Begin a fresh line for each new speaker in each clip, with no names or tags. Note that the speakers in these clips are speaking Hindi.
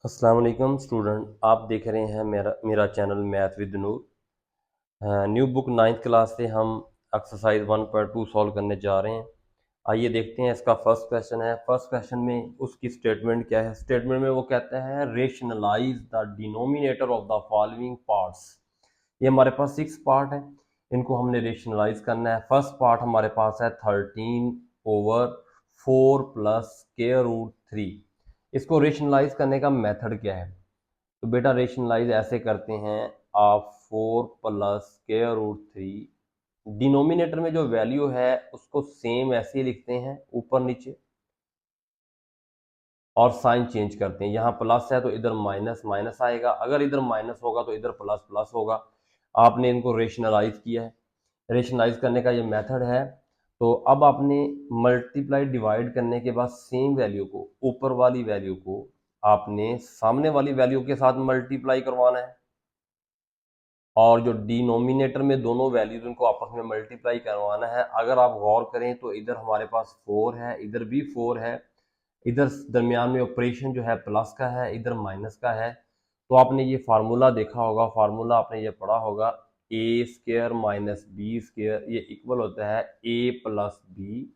अस्सलाम वालेकुम स्टूडेंट, आप देख रहे हैं मेरा channel math with Noor. New book 9th class से हम एक्सरसाइज 1.2 सॉल्व करने जा रहे हैं। आइए देखते हैं। इसका फर्स्ट क्वेश्चन है। फर्स्ट क्वेश्चन में उसकी स्टेटमेंट क्या है। स्टेटमेंट में वो कहता है rationalise the denominator of the following parts. ये हमारे पास 6 पार्ट है, इनको हमने रेशनलाइज करना है। फर्स्ट पार्ट हमारे पास है 13/4 प्लस स्क्वायर रूट 3। इसको रेशनलाइज करने का मेथड क्या है? तो बेटा रेशनलाइज ऐसे करते हैं, आप 4 प्लस स्क्वायर रूट 3, डिनोमिनेटर में जो वैल्यू है उसको सेम ऐसे ही लिखते हैं ऊपर नीचे, और साइन चेंज करते हैं। यहाँ प्लस है तो इधर माइनस माइनस आएगा, अगर इधर माइनस होगा तो इधर प्लस प्लस होगा। आपने इनको रेशनलाइज किया है। रेशनलाइज करने का ये मेथड है। तो अब आपने मल्टीप्लाई डिवाइड करने के बाद सेम वैल्यू को, ऊपर वाली वैल्यू को आपने सामने वाली वैल्यू के साथ मल्टीप्लाई करवाना है, और जो डिनोमिनेटर में दोनों वैल्यूज उनको आपस में मल्टीप्लाई करवाना है। अगर आप गौर करें तो इधर हमारे पास 4 है, इधर भी 4 है, इधर दरमियान में ऑपरेशन जो है प्लस का है, इधर माइनस का है। तो आपने ये फार्मूला देखा होगा, फार्मूला आपने ये पढ़ा होगा, ए स्क्र माइनस बी स्क्र, ये इक्वल होता है ए प्लस बी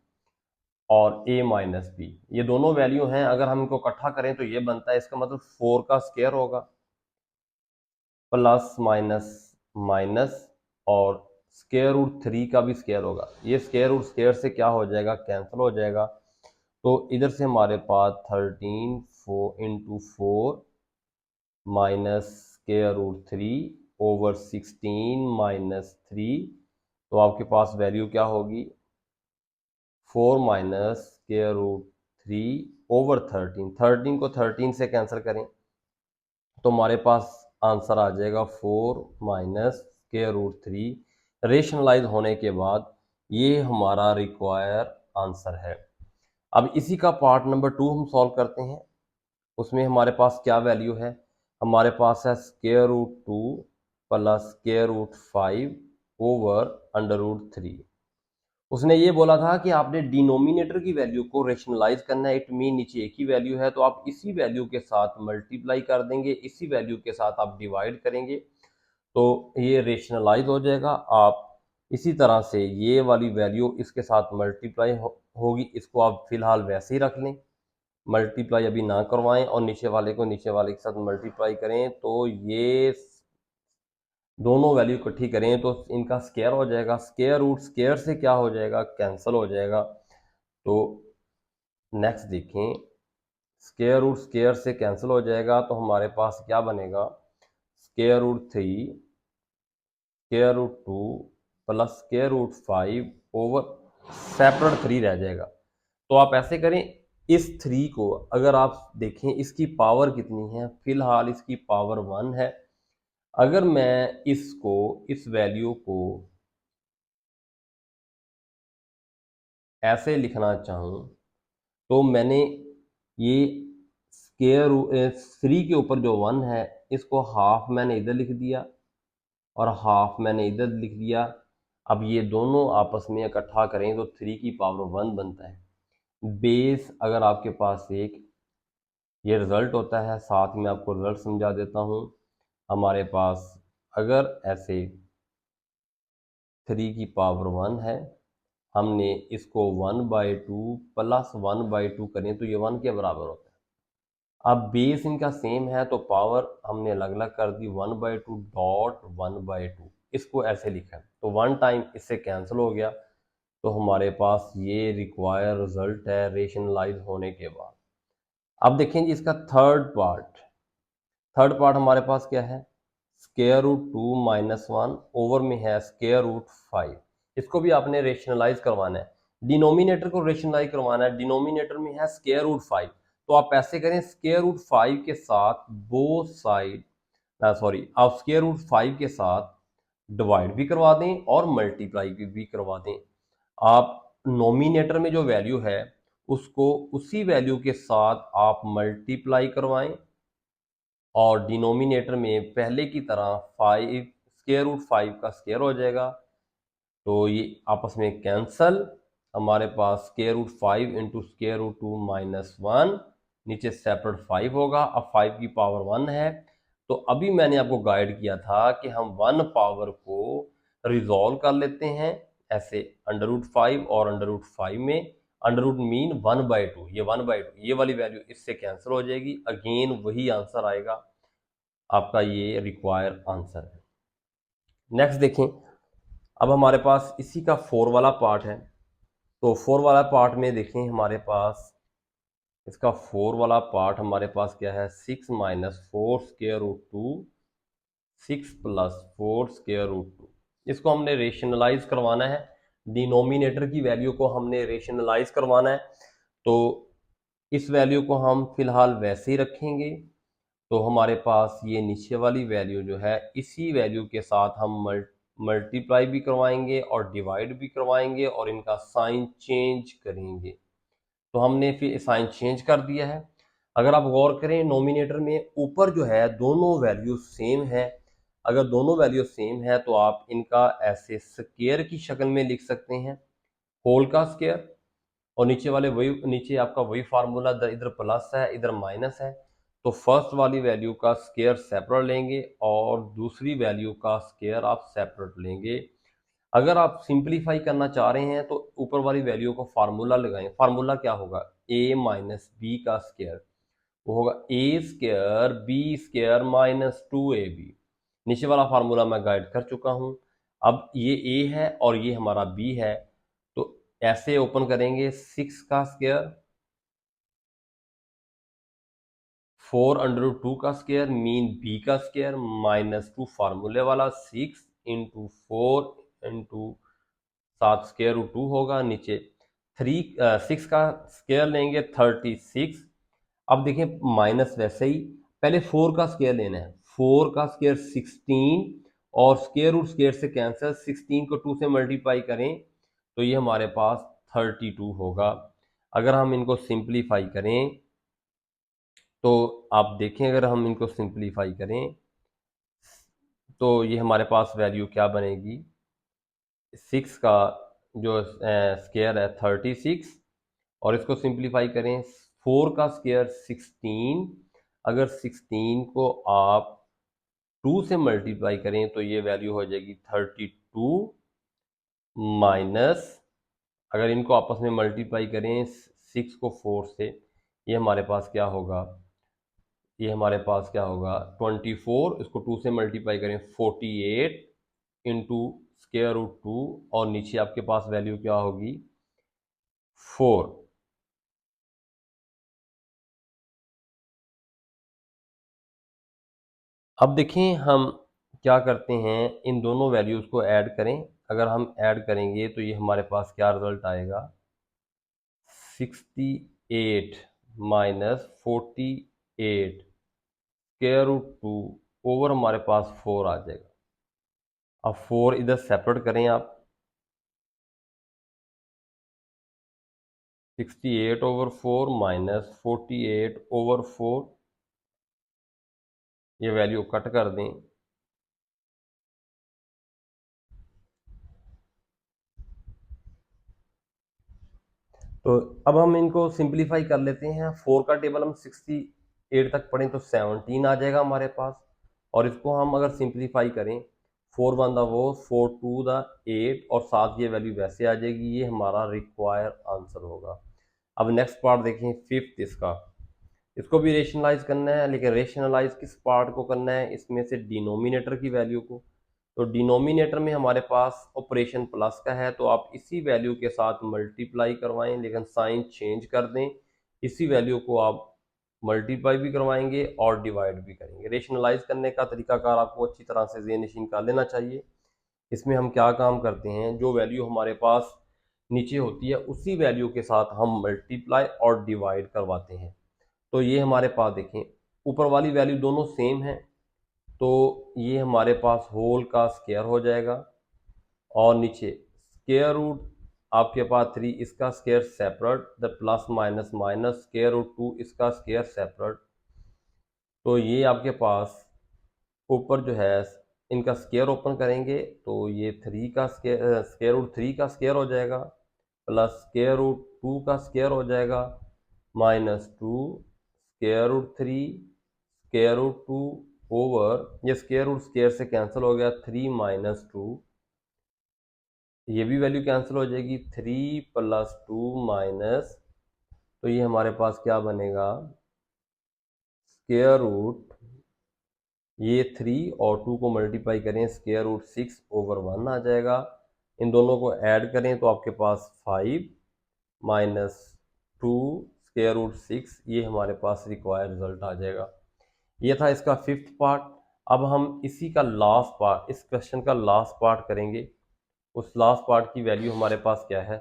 और ए माइनस बी। ये दोनों वैल्यू हैं, अगर हम इनको इकट्ठा करें तो ये बनता है, इसका मतलब 4 का स्क्वायर होगा प्लस माइनस माइनस, और स्क्वायर रूट 3 का भी स्क्वायर होगा। ये स्क्वायर रूट स्क्वायर से क्या हो जाएगा, कैंसिल हो जाएगा। तो इधर से हमारे पास 13 into 4 minus square root 3 over 16 minus 3। तो आपके पास वैल्यू क्या होगी, 4 माइनस स्क्वायर रूट 3 ओवर 13। 13 को 13 से कैंसिल करें तो हमारे पास आंसर आ जाएगा 4 माइनस स्क्वायर रूट 3। रेशनलाइज होने के बाद ये हमारा रिक्वायर आंसर है। अब इसी का पार्ट नंबर 2 हम सॉल्व करते हैं। उसमें हमारे पास क्या वैल्यू है, हमारे पास है square root 2 plus square root 5 over under root 3। उसने ये बोला था कि आपने डिनोमिनेटर की वैल्यू को रेशनलाइज करना है। इट मीन नीचे एक ही वैल्यू है तो आप इसी वैल्यू के साथ मल्टीप्लाई कर देंगे, इसी वैल्यू के साथ आप डिवाइड करेंगे, तो ये रेशनलाइज हो जाएगा। आप इसी तरह से ये वाली वैल्यू इसके साथ मल्टीप्लाई होगी, इसको आप फिलहाल वैसे ही रख लें, मल्टीप्लाई अभी ना करवाएं, और नीचे वाले को नीचे वाले के साथ मल्टीप्लाई करें, तो ये दोनों वैल्यू इकट्ठी करें तो इनका स्क्वायर हो जाएगा। स्क्वायर रूट स्क्वायर से क्या हो जाएगा, कैंसिल हो जाएगा। तो नेक्स्ट देखें, स्क्वायर रूट स्क्वायर से कैंसिल हो जाएगा तो हमारे पास क्या बनेगा, square root 3 square root 2 plus square root 5 over separate 3 रह जाएगा। तो आप ऐसे करें, इस 3 को अगर आप देखें इसकी पावर कितनी है, फिलहाल इसकी पावर 1 है। अगर मैं इसको, इस वैल्यू को ऐसे लिखना चाहूँ तो मैंने ये स्क्वायर 3 के ऊपर जो 1 है इसको हाफ मैंने इधर लिख दिया और हाफ मैंने इधर लिख दिया। अब ये दोनों आपस में इकट्ठा करें तो 3 की पावर 1 बनता है। बेस अगर आपके पास एक ये रिजल्ट होता है, साथ में आपको रिजल्ट समझा देता हूँ। हमारे पास अगर ऐसे 3 की पावर 1 है, हमने इसको 1/2 प्लस 1/2 करें तो ये 1 के बराबर होता है। अब बेस इनका सेम है तो पावर हमने अलग अलग कर दी, 1/2 डॉट 1/2, इसको ऐसे लिखा है तो 1 टाइम इससे कैंसिल हो गया। तो हमारे पास ये रिक्वायर रिजल्ट है रेशनलाइज होने के बाद। अब देखें जी इसका थर्ड पार्ट हमारे पास क्या है, स्क्वायर रूट 2 माइनस 1 ओवर में है स्क्वायर रूट 5। इसको भी आपने रेशनलाइज करवाना है, डिनोमिनेटर को रेशनलाइज करवाना है। डिनोमिनेटर में है स्क्वायर रूट 5, तो आप ऐसे करें, स्क्वायर रूट 5 के साथ बोथ साइड, सॉरी, आप स्क्वायर रूट 5 के साथ डिवाइड भी करवा दें और मल्टीप्लाई भी करवा दें। आप नोमिनेटर में जो वैल्यू है उसको उसी वैल्यू के साथ आप मल्टीप्लाई करवाएं, और डिनोमिनेटर में पहले की तरह 5 स्क्वायर रूट 5 का स्क्वायर हो जाएगा, तो ये आपस में कैंसल। हमारे पास square root 5 into square root 2 minus 1 नीचे सेपरेट 5 होगा। अब 5 की पावर 1 है, तो अभी मैंने आपको गाइड किया था कि हम 1 पावर को रिजॉल्व कर लेते हैं ऐसे √5 और √5 में अंडर मीन 1/2, ये 1/2 ये वाली वैल्यू इससे कैंसिल हो जाएगी। अगेन वही आंसर आएगा आपका, ये रिक्वायर आंसर है। नेक्स्ट देखें, अब हमारे पास इसी का 4 वाला पार्ट है। तो 4 वाला पार्ट में देखें हमारे पास, इसका 4 वाला पार्ट हमारे पास क्या है, 6 - 4 स्क्वायर रूट 2, 6 + 4 स्क्वायर रूट 2। इसको हमने रेशनलाइज करवाना है, डिनोमिनेटर की वैल्यू को हमने रेशनलाइज करवाना है। तो इस वैल्यू को हम फिलहाल वैसे ही रखेंगे। तो हमारे पास ये नीचे वाली वैल्यू जो है, इसी वैल्यू के साथ हम मल्टीप्लाई भी करवाएंगे और डिवाइड भी करवाएंगे और इनका साइन चेंज करेंगे। तो हमने फिर साइन चेंज कर दिया है। अगर आप गौर करें, नोमिनेटर में ऊपर जो है दोनों वैल्यू सेम है। अगर दोनों वैल्यू सेम है तो आप इनका ऐसे स्क्वायर की शक्ल में लिख सकते हैं, होल का स्क्वायर, और नीचे वाले वही, नीचे आपका वही फार्मूला, इधर प्लस है इधर माइनस है। तो फर्स्ट वाली वैल्यू का स्क्वायर सेपरेट लेंगे और दूसरी वैल्यू का स्क्वायर आप सेपरेट लेंगे। अगर आप सिंप्लीफाई करना चाह रहे हैं तो ऊपर वाली वैल्यू को फार्मूला लगाएं। फार्मूला क्या होगा, a - b का स्क्वायर, वो होगा a² b² -2ab। नीचे वाला फार्मूला मैं गाइड कर चुका हूं। अब ये a है और ये हमारा b है, तो ऐसे ओपन करेंगे, 6 का स्क्वायर, 4√2 का स्क्वायर मीन b का स्क्वायर -2 फार्मूले वाला 6 × 4 × 7 स्क्वायर रूट 2 होगा। नीचे 6 का स्क्वायर लेंगे 36। अब देखें माइनस वैसे ही, पहले 4 का स्क्वायर लेना है। 4 का स्क्वायर 16 और स्क्वायर रूट स्क्वायर से कैंसिल, 16 को 2 से मल्टीप्लाई करें तो ये हमारे पास 32 होगा। अगर हम इनको सिंप्लीफाई करें तो आप देखें, अगर हम इनको सिंप्लीफाई करें तो ये हमारे पास वैल्यू क्या बनेगी, 6 का जो स्क्वायर है 36, और इसको सिंप्लीफाई करें, 4 का स्क्वायर 16। अगर 16 को आप 2 से मल्टीप्लाई करें तो ये वैल्यू हो जाएगी 32 माइनस, अगर इनको आपस में मल्टीप्लाई करें 6 को 4 से, ये हमारे पास क्या होगा, ये हमारे पास क्या होगा 24, इसको 2 से मल्टीप्लाई करें 48 इंटू स्क्वायर रूट 2, और नीचे आपके पास वैल्यू क्या होगी 4। अब देखें हम क्या करते हैं, इन दोनों वैल्यूज़ को ऐड करें। अगर हम ऐड करेंगे तो ये हमारे पास क्या रिजल्ट आएगा, 68 माइनस 48 स्क्वायर रूट 2 ओवर हमारे पास 4 आ जाएगा। अब 4 इधर सेपरेट करें आप, 68/4 माइनस 48/4, ये वैल्यू कट कर दें। तो अब हम इनको सिंप्लीफाई कर लेते हैं। 4 का टेबल हम 68 तक पढ़ें तो 17 आ जाएगा हमारे पास, और इसको हम अगर सिंप्लीफाई करें, 4 1 वो, 4 2 8, और साथ ये वैल्यू वैसे आ जाएगी। ये हमारा रिक्वायर आंसर होगा। अब नेक्स्ट पार्ट देखें, फिफ्थ इसका, इसको भी रेशनलाइज करना है, लेकिन रेशनलाइज किस पार्ट को करना है, इसमें से डिनोमिनेटर की वैल्यू को। तो डिनोमिनेटर में हमारे पास ऑपरेशन प्लस का है, तो आप इसी वैल्यू के साथ मल्टीप्लाई करवाएं, लेकिन साइन चेंज कर दें। इसी वैल्यू को आप मल्टीप्लाई भी करवाएंगे और डिवाइड भी करेंगे। रेशनलाइज करने का तरीकाकार आपको अच्छी तरह से ज़हन-नशीन कर लेना चाहिए। इसमें हम क्या काम करते हैं, जो वैल्यू हमारे पास नीचे होती है उसी वैल्यू के साथ हम मल्टीप्लाई और डिवाइड करवाते हैं। तो ये हमारे पास देखें, ऊपर वाली वैल्यू दोनों सेम है, तो ये हमारे पास होल का स्क्वायर हो जाएगा, और नीचे स्क्वायर रूट आपके पास 3, इसका square separate, the plus minus minus square root 2, इसका स्क्वायर सेपरेट। तो ये आपके पास ऊपर जो है, इनका स्क्वायर ओपन करेंगे तो ये 3 का स्क्वायर, स्क्वायर रूट 3 का स्क्वायर हो जाएगा, प्लस स्क्वायर रूट 2 का स्क्वायर हो जाएगा, -2 square root 3 square root 2 over, ये स्क्वायर रूट स्क्वायर से कैंसिल हो गया, 3 माइनस 2, ये भी वैल्यू कैंसिल हो जाएगी, 3 प्लस 2 माइनस, तो ये हमारे पास क्या बनेगा, स्क्वायर रूट, ये 3 और 2 को मल्टीप्लाई करें, स्क्वायर रूट 6 ओवर 1 आ जाएगा। इन दोनों को ऐड करें तो आपके पास 5 माइनस 2 स्क्वायर रूट 6, ये हमारे पास रिक्वायर्ड रिजल्ट आ जाएगा। ये था इसका 5th पार्ट। अब हम इसी का लास्ट पार्ट, इस क्वेश्चन का लास्ट पार्ट करेंगे। उस लास्ट पार्ट की वैल्यू हमारे पास क्या है,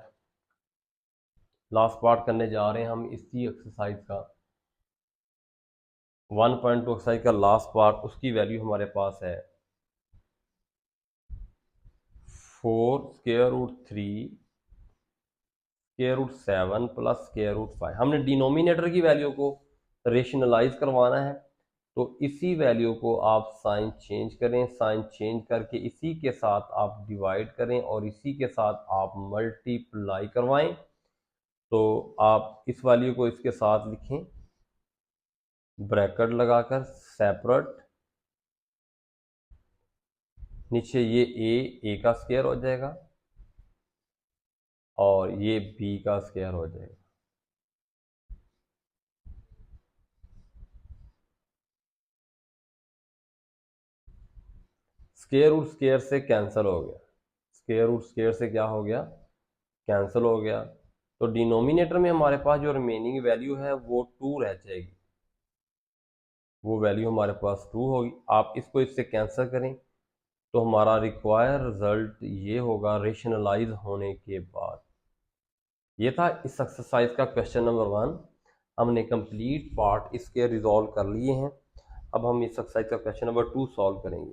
लास्ट पार्ट करने जा रहे हैं हम इसी एक्सरसाइज का 1.2 एक्सरसाइज का लास्ट पार्ट, उसकी वैल्यू हमारे पास है 4 square root 3 square root 7 plus square root 5। हमने डिनोमिनेटर की वैल्यू को रेशनलाइज करवाना है, तो इसी वैल्यू को आप साइन चेंज करें, साइन चेंज करके इसी के साथ आप डिवाइड करें और इसी के साथ आप मल्टीप्लाई करवाएं। तो आप इस वैल्यू को इसके साथ लिखें, ब्रैकेट लगाकर सेपरेट, नीचे ये ए का स्क्वायर हो जाएगा और ये बी का स्क्वायर हो जाएगा। स्क्वायर रूट स्क्वायर से कैंसिल हो गया, स्क्वायर रूट स्क्वायर से क्या हो गया, कैंसिल हो गया। तो डिनोमिनेटर में हमारे पास जो रिमेनिंग वैल्यू है वो 2 रह जाएगी, वो वैल्यू हमारे पास 2 होगी। आप इसको इससे कैंसिल करें तो हमारा रिक्वायर रिजल्ट ये होगा रेशनलाइज होने के बाद। ये था इस एक्सरसाइज का क्वेश्चन नंबर 1। हमने कंप्लीट पार्ट इसके रिजॉल्व कर लिए हैं। अब हम इस एक्सरसाइज का क्वेश्चन नंबर 2 सॉल्व करेंगे।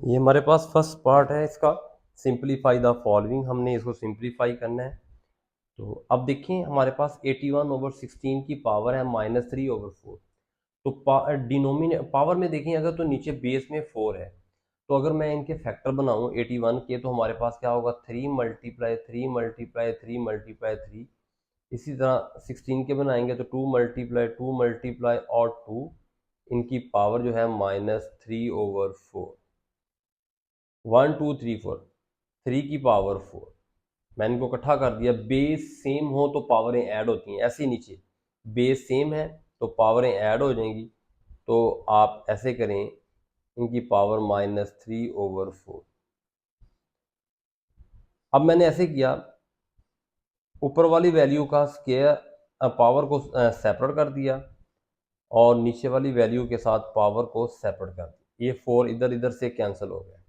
ये हमारे पास फर्स्ट पार्ट है इसका, सिंप्लीफाई द फॉलोइंग, हमने इसको सिंप्लीफाई करना है। तो अब देखिए हमारे पास 81 ओवर 16 की पावर है -3 ओवर 4। तो डिनोमिनेटर पावर में देखें अगर, तो नीचे बेस में 4 है, तो अगर मैं इनके फैक्टर बनाऊं 81 के, तो हमारे पास क्या होगा, 3 मल्टीप्लाई 3 मल्टीप्लाई 3 मल्टीप्लाई 3। इसी तरह 16 के बनाएंगे तो 2 मल्टीप्लाई 2 मल्टीप्लाई और 2, इनकी पावर जो है -3 ओवर 4। 1 2 3 4, 3 की पावर 4, मैंने इनको इकट्ठा कर दिया। बेस सेम हो तो पावरें ऐड होती हैं, ऐसे नीचे बेस सेम है तो पावरें ऐड हो जाएंगी। तो आप ऐसे करें, इनकी पावर -3 ओवर 4। अब मैंने ऐसे किया, ऊपर वाली वैल्यू का स्क्वायर पावर को सेपरेट कर दिया और नीचे वाली वैल्यू के साथ पावर को सेपरेट कर दिया। ये 4 इधर इधर से कैंसिल हो गया,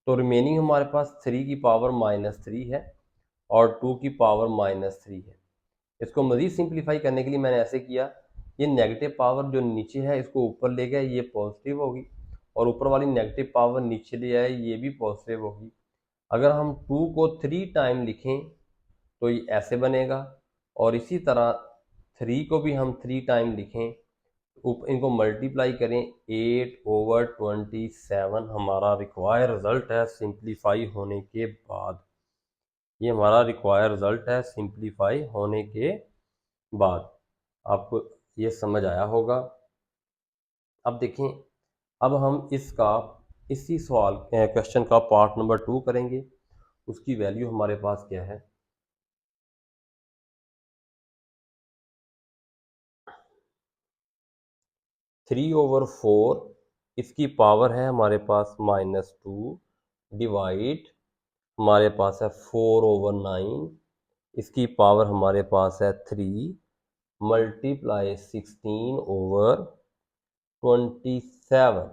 तो रिमेनिंग हमारे पास 3 की पावर -3 है और 2 की पावर -3 है। इसको मज़ीद सिंप्लीफाई करने के लिए मैंने ऐसे किया, ये नेगेटिव पावर जो नीचे है इसको ऊपर ले गया, ये पॉजिटिव होगी, और ऊपर वाली नेगेटिव पावर नीचे ले आए, ये भी पॉजिटिव होगी। अगर हम 2 को 3 टाइम लिखें तो ये ऐसे बनेगा, और इसी तरह 3 को भी हम 3 टाइम लिखें, इनको मल्टीप्लाई करें, 8 ओवर 27 हमारा रिक्वायर रिजल्ट है सिंप्लीफाई होने के बाद। ये हमारा रिक्वायर रिजल्ट है सिंप्लीफाई होने के बाद। आपको ये समझ आया होगा। अब देखें, अब हम इसका इसी सवाल क्वेश्चन का पार्ट नंबर 2 करेंगे। उसकी वैल्यू हमारे पास क्या है, 3 ओवर 4, इसकी पावर है हमारे पास -2, डिवाइड हमारे पास है 4 ओवर 9, इसकी पावर हमारे पास है 3, मल्टीप्लाई 16 ओवर 27।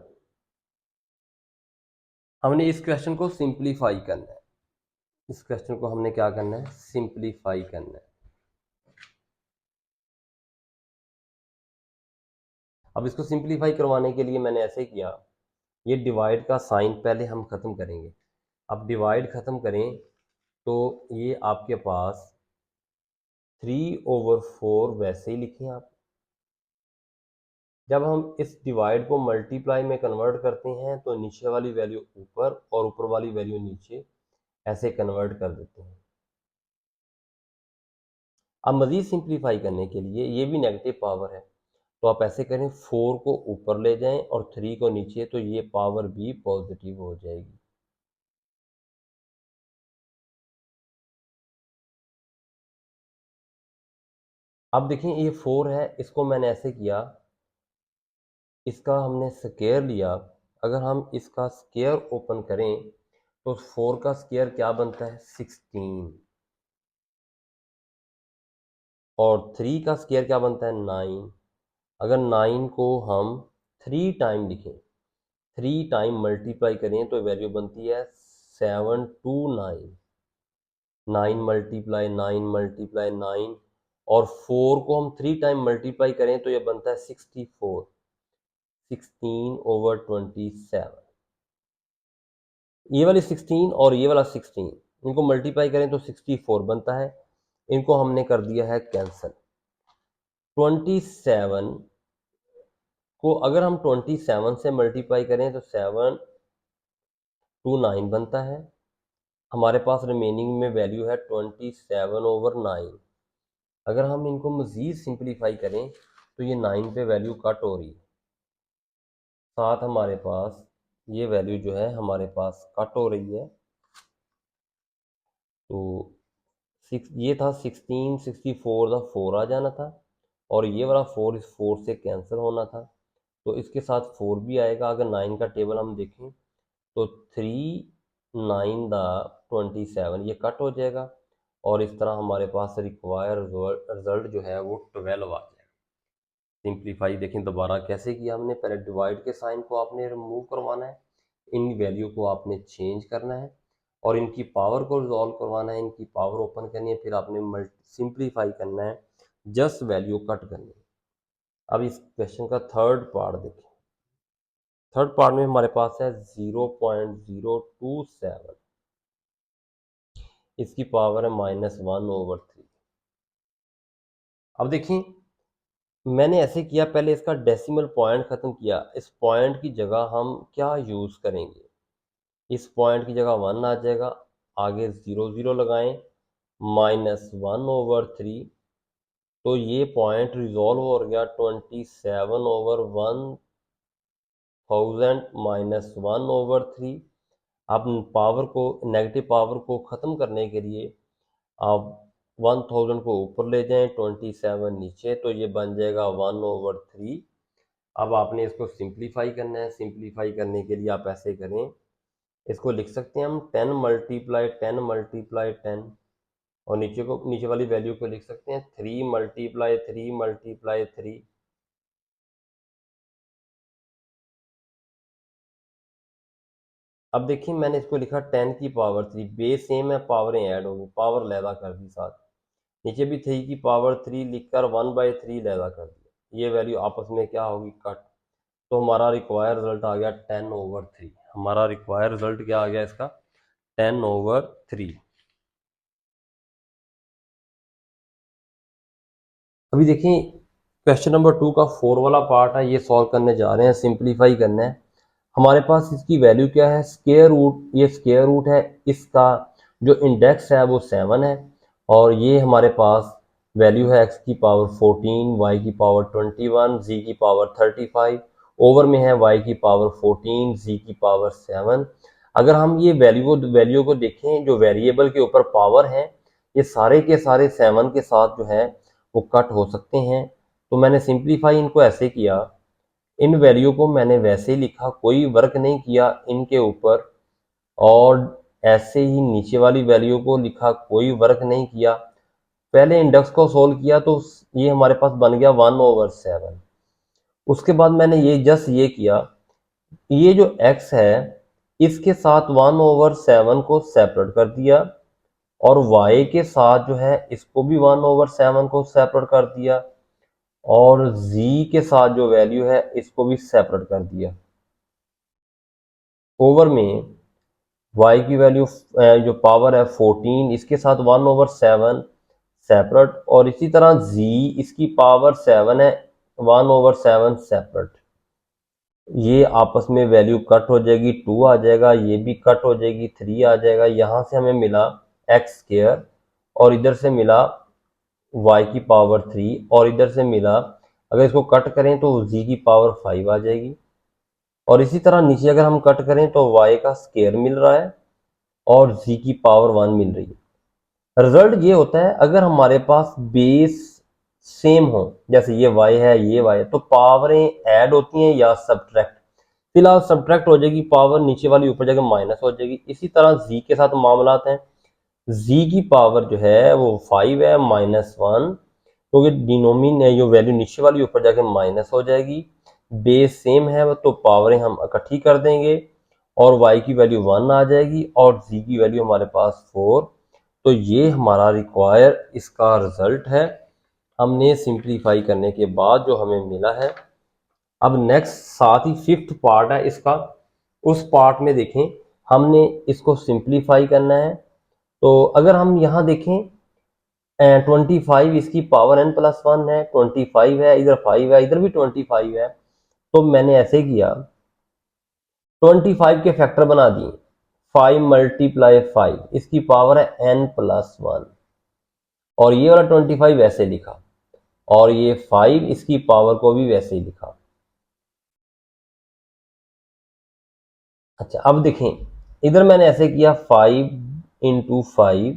हमने इस क्वेश्चन को सिंप्लीफाई करना है, इस क्वेश्चन को हमने क्या करना है, सिंप्लीफाई करना है। अब इसको सिंप्लीफाई करवाने के लिए मैंने ऐसे किया, ये डिवाइड का साइन पहले हम ख़त्म करेंगे। अब डिवाइड ख़त्म करें तो ये आपके पास 3 ओवर 4 वैसे ही लिखें आप। जब हम इस डिवाइड को मल्टीप्लाई में कन्वर्ट करते हैं तो नीचे वाली वैल्यू ऊपर और ऊपर वाली वैल्यू नीचे, ऐसे कन्वर्ट कर देते हैं। अब मज़ीद सिंप्लीफाई करने के लिए ये भी नेगेटिव पावर है, तो आप ऐसे करें 4 को ऊपर ले जाएं और 3 को नीचे, तो ये पावर भी पॉजिटिव हो जाएगी। अब देखें ये 4 है, इसको मैंने ऐसे किया, इसका हमने स्क्वायर लिया। अगर हम इसका स्क्वायर ओपन करें तो 4 का स्क्वायर क्या बनता है 16, और 3 का स्क्वायर क्या बनता है 9। अगर 9 को हम 3 टाइम लिखें, 3 टाइम मल्टीप्लाई करें तो वैल्यू बनती है 729। 9 मल्टीप्लाई 9 मल्टीप्लाई 9, और 4 को हम 3 टाइम मल्टीप्लाई करें तो ये बनता है 64, 16/27। ये वाली 16 और ये वाला 16, इनको मल्टीप्लाई करें तो 64 बनता है। इनको हमने कर दिया है कैंसिल। 27 को अगर हम 27 से मल्टीप्लाई करें तो 729 बनता है। हमारे पास रिमेनिंग में वैल्यू है 27/9। अगर हम इनको मज़ीद सिंप्लीफाई करें तो ये 9 पे वैल्यू कट हो रही है, साथ हमारे पास ये वैल्यू जो है हमारे पास कट हो रही है। तो ये था 16, 64 का 4 आ जाना था, और ये वाला 4 इस 4 से कैंसिल होना था, तो इसके साथ 4 भी आएगा। अगर 9 का टेबल हम देखें तो 3 9 दा 27 ये कट हो जाएगा, और इस तरह हमारे पास रिक्वायर रिजल्ट जो है वो 12 आ जाएगा। सिंप्लीफाई देखें दोबारा कैसे किया हमने, पहले डिवाइड के साइन को आपने रिमूव करवाना है, इन वैल्यू को आपने चेंज करना है, और इनकी पावर को रिजॉल्व करवाना है, इनकी पावर ओपन करनी है, फिर आपने सिंप्लीफाई करना है, जस्ट वैल्यू कट करनी है। अब इस क्वेश्चन का थर्ड पार्ट देखें। थर्ड पार्ट में हमारे पास है 0.027, इसकी पावर है -1/3। अब देखिए मैंने ऐसे किया, पहले इसका डेसिमल पॉइंट ख़त्म किया, इस पॉइंट की जगह हम क्या यूज़ करेंगे, इस पॉइंट की जगह 1 आ जाएगा, आगे 0 0 लगाएं, -1/3, तो ये पॉइंट रिजॉल्व हो गया 27/1000 -1/3। आप पावर को, नेगेटिव पावर को ख़त्म करने के लिए आप 1000 को ऊपर ले जाएं, 27 नीचे, तो ये बन जाएगा 1/3। अब आपने इसको सिंप्लीफाई करना है। सिंप्लीफाई करने के लिए आप ऐसे करें, इसको लिख सकते हैं हम 10 मल्टीप्लाई 10 मल्टीप्लाई 10, और नीचे वाली वैल्यू को लिख सकते हैं 3 मल्टीप्लाई 3 मल्टीप्लाई 3। अब देखिए मैंने इसको लिखा 10 की पावर 3, बेस सेम है, पावरें ऐड होगी, पावर लैदा कर दी साथ, नीचे भी 3 की पावर 3 लिखकर 1/3 लैदा कर दिया, ये वैल्यू आपस में क्या होगी कट, तो हमारा रिक्वायर रिजल्ट आ गया 10/3। हमारा रिक्वायर रिजल्ट क्या आ गया इसका 10/3। अभी देखिए क्वेश्चन नंबर 2 का 4 वाला पार्ट है, ये सॉल्व करने जा रहे हैं, सिंप्लीफाई करना है। हमारे पास इसकी वैल्यू क्या है, स्क्वायर रूट, ये स्क्वायर रूट है, इसका जो इंडेक्स है वो 7 है, और ये हमारे पास वैल्यू है x की पावर 14, y की पावर 21, z की पावर 35, ओवर में है y की पावर 14, z की पावर 7। अगर हम ये वैल्यू को देखें, जो वेरिएबल के ऊपर पावर है, ये सारे के सारे 7 के साथ जो है वो कट हो सकते हैं। तो मैंने सिंप्लीफाई इनको ऐसे किया, इन वैल्यू को मैंने वैसे ही लिखा, कोई वर्क नहीं किया इनके ऊपर, और ऐसे ही नीचे वाली वैल्यू को लिखा, कोई वर्क नहीं किया। पहले इंडेक्स को सोल्व किया तो ये हमारे पास बन गया 1/7। उसके बाद मैंने ये किया, ये जो x है इसके साथ 1/7 को सेपरेट कर दिया, और y के साथ जो है इसको भी 1/7 को सेपरेट कर दिया, और z के साथ जो वैल्यू है इसको भी सेपरेट कर दिया। ओवर में y की वैल्यू जो पावर है 14, इसके साथ 1/7 सेपरेट, और इसी तरह z इसकी पावर 7 है, 1/7 सेपरेट। ये आपस में वैल्यू कट हो जाएगी, 2 आ जाएगा, ये भी कट हो जाएगी, 3 आ जाएगा। यहाँ से हमें मिला x स्क्वायर, और इधर से मिला y की पावर 3 और इधर से मिला, अगर इसको कट करें तो z की पावर 5 आ जाएगी। और इसी तरह नीचे अगर हम कट करें तो y का स्क्वायर मिल रहा है और z की पावर 1 मिल रही है। रिजल्ट ये होता है अगर हमारे पास बेस सेम हो, जैसे ये y है ये y है, तो पावरें ऐड होती हैं या सब्ट्रैक्ट। फिलहाल सब्ट्रैक्ट हो जाएगी, पावर नीचे वाली ऊपर जाकर माइनस हो जाएगी। इसी तरह z के साथ मामलात हैं, z की पावर जो है वो 5 है -1, क्योंकि डिनोमिनेटर जो वैल्यू नीचे वाली ऊपर जाके माइनस हो जाएगी। बेस सेम है तो पावरें हम इकट्ठी कर देंगे और y की वैल्यू 1 आ जाएगी और z की वैल्यू हमारे पास 4। तो ये हमारा रिक्वायर इसका रिजल्ट है, हमने सिंप्लीफाई करने के बाद जो हमें मिला है। अब नेक्स्ट साथ ही फिफ्थ पार्ट है इसका, उस पार्ट में देखें हमने इसको सिंप्लीफाई करना है। तो अगर हम यहाँ देखें 25 इसकी पावर n+1 है, 25 है, इधर 5 है, इधर भी 25 है। तो मैंने ऐसे किया, 25 के फैक्टर बना दिए, 5 × 5 इसकी पावर है n+1 और ये वाला 25 वैसे लिखा और ये 5 इसकी पावर को भी वैसे ही लिखा। अच्छा अब देखें इधर मैंने ऐसे किया 5 × 5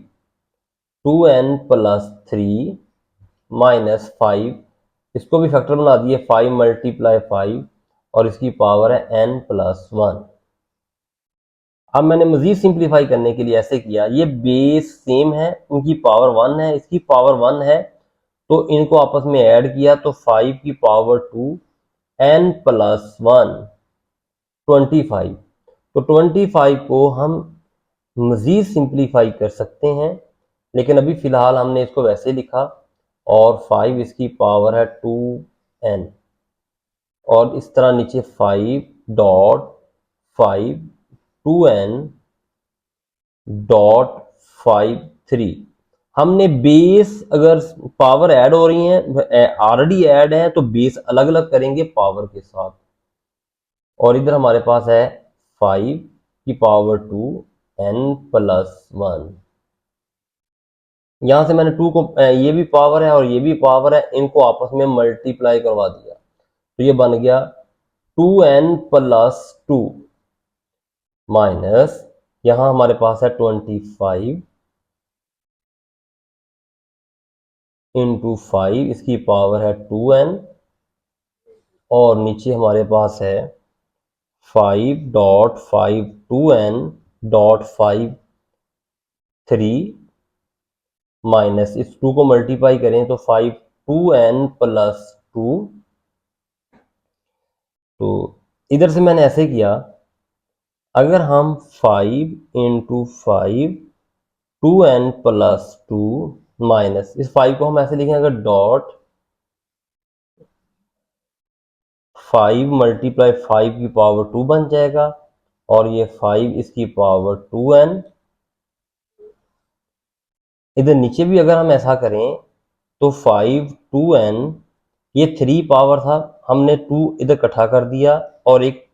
2n+3 -5 इसको भी फैक्टर बना दिए 5 × 5 और इसकी पावर है n+1। अब मैंने मजीद सिंप्लीफाई करने के लिए ऐसे किया, ये बेस सेम है, उनकी पावर 1 है, इसकी पावर 1 है, तो इनको आपस में ऐड किया तो 5 की पावर 2 n+1 25। तो 25 को हम मजीद सिंप्लीफाई कर सकते हैं, लेकिन अभी फिलहाल हमने इसको वैसे लिखा और 5 इसकी पावर है 2n और इस तरह नीचे 5.5 2n.53। हमने बेस अगर पावर ऐड हो रही हैं ऑलरेडी ऐड है तो बेस अलग अलग करेंगे पावर के साथ। और इधर हमारे पास है 5 की पावर 2 n+1। यहां से मैंने 2 को ये भी पावर है और ये भी पावर है, इनको आपस में मल्टीप्लाई करवा दिया तो ये बन गया 2n+2 माइनस, यहां हमारे पास है 25 × 5 इसकी पावर है 2n और नीचे हमारे पास है 5.5 2n.53 माइनस, इस 2 को मल्टीप्लाई करें तो 5 2n+2। तो इधर से मैंने ऐसे किया, अगर हम 5 × 5 2n+2 माइनस, इस 5 को हम ऐसे लिखें अगर डॉट 5 × 5 की पावर 2 बन जाएगा और ये 5 इसकी पावर 2n। इधर नीचे भी अगर हम ऐसा करें तो 5 2n, ये 3 पावर था, हमने 2 इधर इकट्ठा कर दिया और एक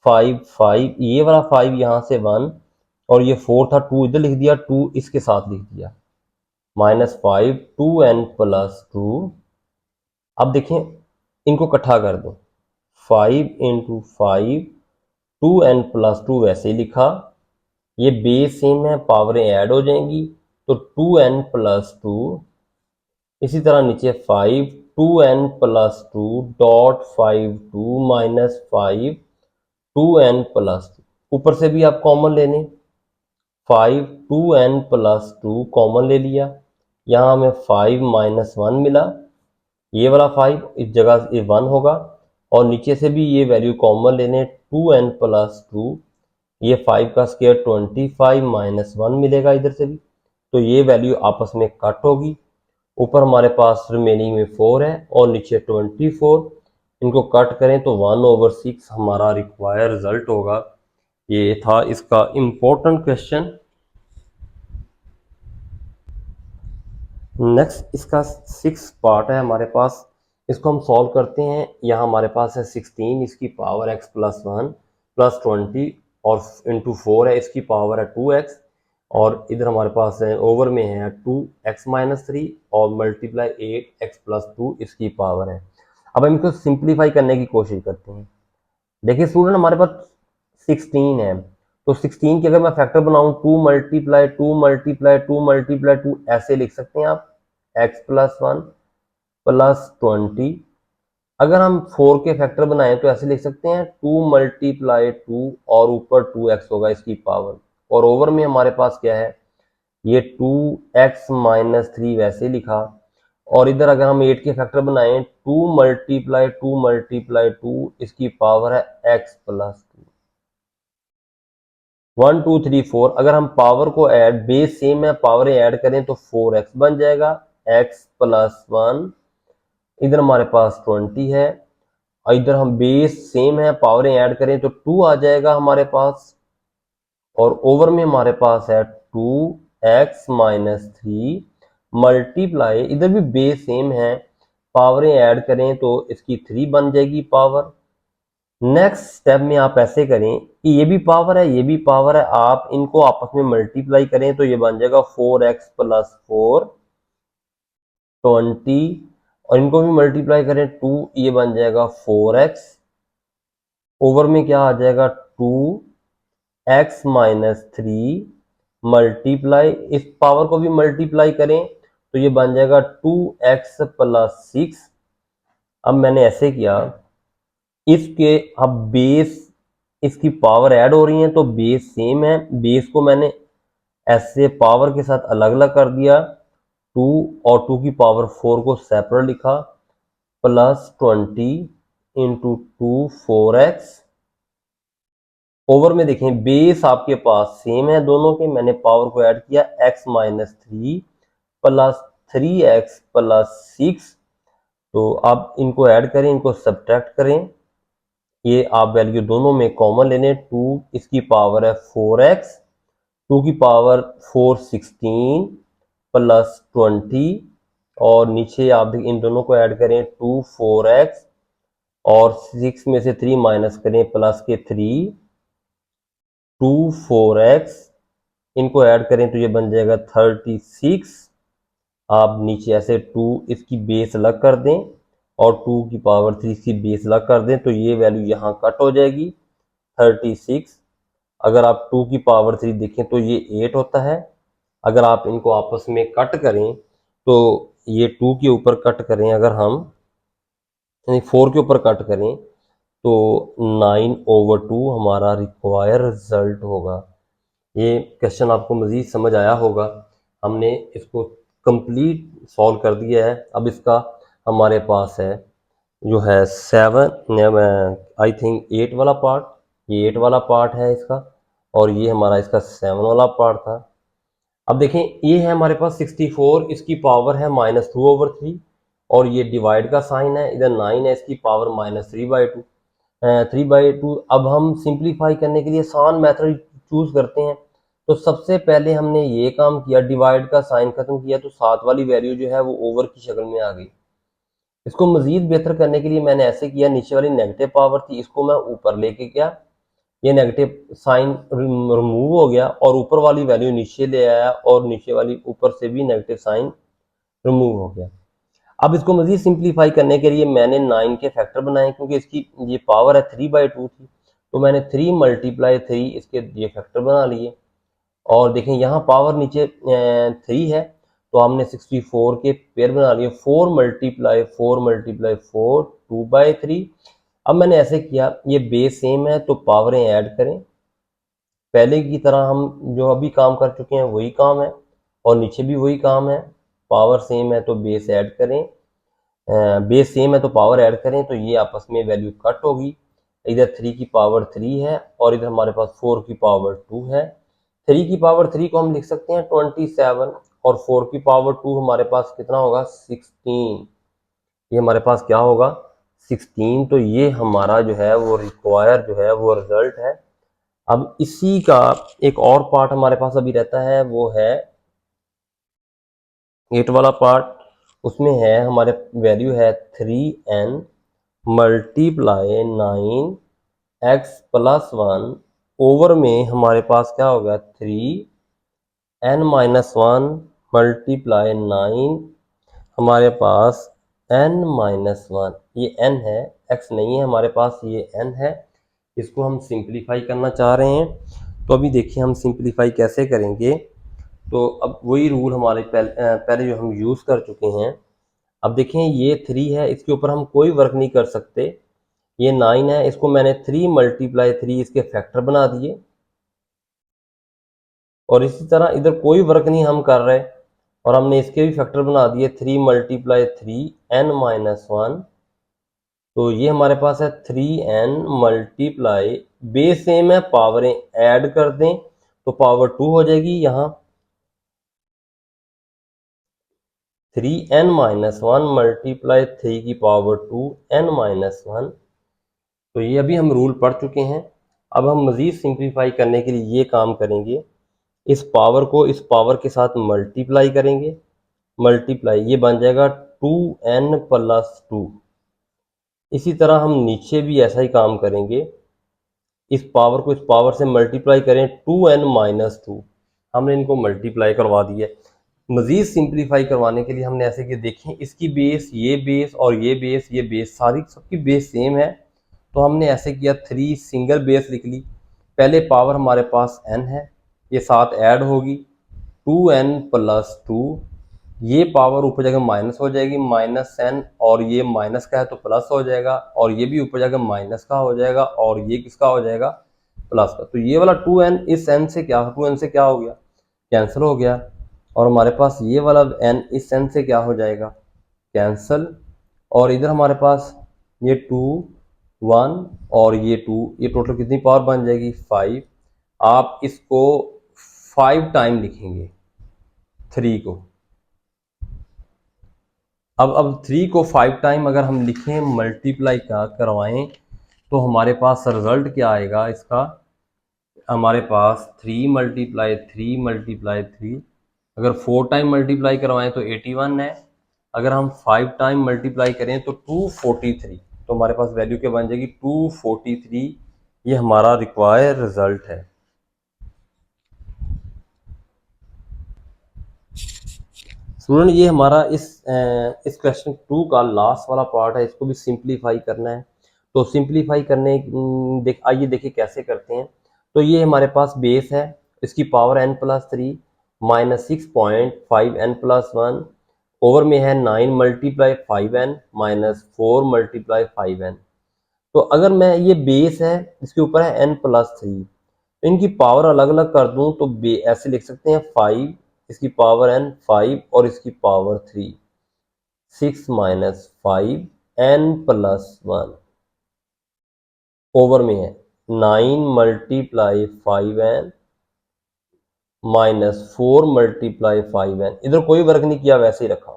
5 ये वाला 5 यहाँ से 1 और ये 4 था, 2 इधर लिख दिया, 2 इसके साथ लिख दिया, -5 2n+2। अब देखें इनको इकट्ठा कर दो, 5 × 5 2n+2 वैसे ही लिखा, ये बेस सेम है, पावरें ऐड हो जाएंगी तो 2n+2। इसी तरह नीचे 5 2n+2.52 -5 2n+2, ऊपर से भी आप कॉमन ले लें, 5 2n+2 कॉमन ले लिया, यहाँ हमें 5 -1 मिला, ये वाला 5 इस जगह ये 1 होगा और नीचे से भी ये वैल्यू कॉमन ले लें 2n+2, ये 5 का स्क्वायर 25 -1 मिलेगा इधर से भी, तो ये वैल्यू आपस में कट होगी। ऊपर हमारे पास रिमेनिंग में 4 है और नीचे 24, इनको कट करें तो 1/6 हमारा रिक्वायर रिजल्ट होगा। ये था इसका इम्पोर्टेंट क्वेश्चन। नेक्स्ट इसका 6 पार्ट है हमारे पास, इसको हम सॉल्व करते हैं। यहाँ हमारे पास है 16 इसकी पावर x+1 + 20 और × 4 है, इसकी पावर है 2x और इधर हमारे पास है ओवर में है 2x-3 और मल्टीप्लाई 8x+2 इसकी पावर है। अब हम इसको सिंप्लीफाई करने की कोशिश करते हैं। देखिए स्टूडेंट हमारे पास 16 है, तो 16 की अगर मैं फैक्टर बनाऊं 2 ऐसे लिख सकते हैं आप x+1+20। अगर हम 4 के फैक्टर बनाएं तो ऐसे लिख सकते हैं 2 × 2 और ऊपर 2x होगा इसकी पावर, और ओवर में हमारे पास क्या है ये 2x-3 वैसे लिखा, और इधर अगर हम 8 के फैक्टर बनाएं 2 × 2 इसकी पावर है x+2। 1 2 3 4 अगर हम पावर को ऐड, बेस सेम है, पावर ऐड करें तो 4x बन जाएगा, x+1। इधर हमारे पास 20 है, और इधर हम बेस सेम है, पावर ऐड करें तो 2 आ जाएगा हमारे पास, और ओवर में हमारे पास है 2x-3 मल्टीप्लाई, इधर भी बेस सेम है, पावरें ऐड करें तो इसकी 3 बन जाएगी पावर। नेक्स्ट स्टेप में आप ऐसे करें कि ये भी पावर है, ये भी पावर है, आप इनको आपस में मल्टीप्लाई करें तो ये बन जाएगा 4x+4 20, और इनको भी मल्टीप्लाई करें 2, ये बन जाएगा 4x। ओवर में क्या आ जाएगा 2x-3 मल्टीप्लाई, इस पावर को भी मल्टीप्लाई करें तो ये बन जाएगा 2x+6। अब मैंने ऐसे किया, इसके अब बेस इसकी पावर ऐड हो रही है तो बेस सेम है, बेस को मैंने ऐसे पावर के साथ अलग अलग कर दिया, 2 और 2 की पावर 4 को सेपरेट लिखा, +20 × 2 4x। ओवर में देखें बेस आपके पास सेम है दोनों के, मैंने पावर को ऐड किया x-3 +3x+6, तो आप इनको ऐड करें, इनको सब्ट्रैक्ट करें, ये आप वैल्यू दोनों में कॉमन लेने, 2 इसकी पावर है 4x, 2 की पावर 4 16 +20, और नीचे आप इन दोनों को ऐड करें 2 4x और 6 में से 3 माइनस करें प्लस के 3 2 4x, इनको ऐड करें तो ये बन जाएगा 36। आप नीचे ऐसे 2 इसकी बेस अलग कर दें और 2 की पावर 3 की बेस अलग कर दें तो ये वैल्यू यहाँ कट हो जाएगी 36। अगर आप 2 की पावर 3 देखें तो ये 8 होता है। अगर आप इनको आपस में कट करें तो ये 2 के ऊपर कट करें, अगर हम यानी 4 के ऊपर कट करें तो 9/2 हमारा रिक्वायर रिजल्ट होगा। ये क्वेश्चन आपको मज़ीद समझ आया होगा, हमने इसको कंप्लीट सॉल्व कर दिया है। अब इसका हमारे पास है जो है 7 आई थिंक 8 वाला पार्ट, ये 8 वाला पार्ट है इसका, और ये हमारा इसका 7 वाला पार्ट था। अब देखें ये है हमारे पास 64, इसकी पावर है -2/3, और ये डिवाइड का साइन है, इधर 9 है, इसकी पावर -3/2 3/2। अब हम सिंप्लीफाई करने के लिए आसान मेथड चूज करते हैं, तो सबसे पहले हमने ये काम किया, डिवाइड का साइन खत्म किया तो 7 वाली वैल्यू जो है वो ओवर की शक्ल में आ गई। इसको मजीद बेहतर करने के लिए मैंने ऐसे किया, नीचे वाली नेगेटिव पावर थी इसको मैं ऊपर लेके गया, ये नेगेटिव साइन रिमूव हो गया, और ऊपर वाली वैल्यू नीचे ले आया, और नीचे वाली ऊपर से भी नेगेटिव साइन रिमूव हो गया। अब इसको मजीद सिंप्लीफाई करने के लिए मैंने 9 के फैक्टर बनाए, क्योंकि इसकी ये पावर है 3/2 थी, तो मैंने 3 × 3 इसके ये फैक्टर बना लिए। और देखें यहाँ पावर नीचे 3 है, तो हमने 64 के पेयर बना लिए, 4 × 4 2/3। अब मैंने ऐसे किया, ये बेस सेम है तो पावरें ऐड करें, पहले की तरह हम जो अभी काम कर चुके हैं वही काम है, और नीचे भी वही काम है, पावर सेम है तो बेस ऐड करें, बेस सेम है तो पावर ऐड करें, तो ये आपस में वैल्यू कट होगी, इधर 3 की पावर 3 है और इधर हमारे पास 4 की पावर 2 है। 3 की पावर 3 को हम लिख सकते हैं 27, और 4 की पावर 2 हमारे पास कितना होगा 16, ये हमारे पास क्या होगा 16। तो ये हमारा जो है वो रिक्वायर जो है वो रिजल्ट है। अब इसी का एक और पार्ट हमारे पास अभी रहता है, वो है 8 वाला पार्ट, उसमें है हमारे वैल्यू है 3n मल्टीप्लाई 9x+1, ओवर में हमारे पास क्या होगा 3 n माइनस वन मल्टीप्लाई 9, हमारे पास n माइनस वन, ये n है, x नहीं है हमारे पास, ये n है। इसको हम सिंप्लीफाई करना चाह रहे हैं, तो अभी देखिए हम सिंप्लीफाई कैसे करेंगे। तो अब वही रूल हमारे पहले जो हम यूज़ कर चुके हैं। अब देखें ये 3 है, इसके ऊपर हम कोई वर्क नहीं कर सकते। ये 9 है, इसको मैंने 3 मल्टीप्लाई 3 इसके फैक्टर बना दिए, और इसी तरह इधर कोई वर्क नहीं हम कर रहे, और हमने इसके भी फैक्टर बना दिए 3 मल्टीप्लाई 3 n माइनस वन। तो ये हमारे पास है 3n मल्टीप्लाई, बेस सेम है, पावरें ऐड कर दें तो पावर 2 हो जाएगी यहाँ। 3n माइनस वन मल्टीप्लाई 3 की पावर 2 n माइनस वन। तो ये अभी हम रूल पढ़ चुके हैं। अब हम मज़ीद सिंप्लीफाई करने के लिए ये काम करेंगे, इस पावर को इस पावर के साथ मल्टीप्लाई करेंगे, मल्टीप्लाई ये बन जाएगा 2n प्लस 2। इसी तरह हम नीचे भी ऐसा ही काम करेंगे, इस पावर को इस पावर से मल्टीप्लाई करें 2n माइनस 2, हमने इनको मल्टीप्लाई करवा दिया। मज़ीद सिंप्लीफाई करवाने के लिए हमने ऐसे कि देखें इसकी बेस, ये बेस और ये बेस, ये बेस सारी सबकी बेस सेम है, तो हमने ऐसे किया 3 सिंगल बेस लिख ली। पहले पावर हमारे पास n है, ये साथ ऐड होगी 2n प्लस 2, ये पावर ऊपर जाकर माइनस हो जाएगी माइनस n, और ये माइनस का है तो प्लस हो जाएगा, और ये भी ऊपर जाकर माइनस का हो जाएगा, और ये किसका हो जाएगा, प्लस का। तो ये वाला 2n इस n से क्या 2n से क्या हो गया, कैंसिल हो गया, और हमारे पास ये वाला n इस n से क्या हो जाएगा, कैंसिल। और इधर हमारे पास ये 2 1 और ये 2, ये टोटल कितनी पावर बन जाएगी 5। आप इसको 5 टाइम लिखेंगे 3 को। अब 3 को 5 टाइम अगर हम लिखें मल्टीप्लाई करवाएं तो हमारे पास रिजल्ट क्या आएगा इसका, हमारे पास 3 मल्टीप्लाई 3 मल्टीप्लाई 3, अगर 4 टाइम मल्टीप्लाई करवाएं तो 81 है, अगर हम 5 टाइम मल्टीप्लाई करें तो 243, तो हमारे पास वैल्यू क्या बन जाएगी 243। ये हमारा रिक्वायर्ड रिजल्ट है। स्टूडेंट ये हमारा इस क्वेश्चन 2 का लास्ट वाला पार्ट है, इसको भी सिंप्लीफाई करना है। तो सिंप्लीफाई करने आइए देखिए कैसे करते हैं। तो ये हमारे पास बेस है, इसकी power n plus 3 minus 6.5 n plus 1, over में है 9 multiply 5n minus 4 multiply 5n। तो अगर मैं ये बेस है, इसके ऊपर है n प्लस 3, तो इनकी पावर अलग अलग कर दूं तो ऐसे लिख सकते हैं 5, इसकी पावर n 5 और इसकी power 3, 6 minus 5 n plus 1, over में है 9 multiply 5n minus 4 multiply 5n। इधर कोई वर्क नहीं किया, वैसे ही रखा।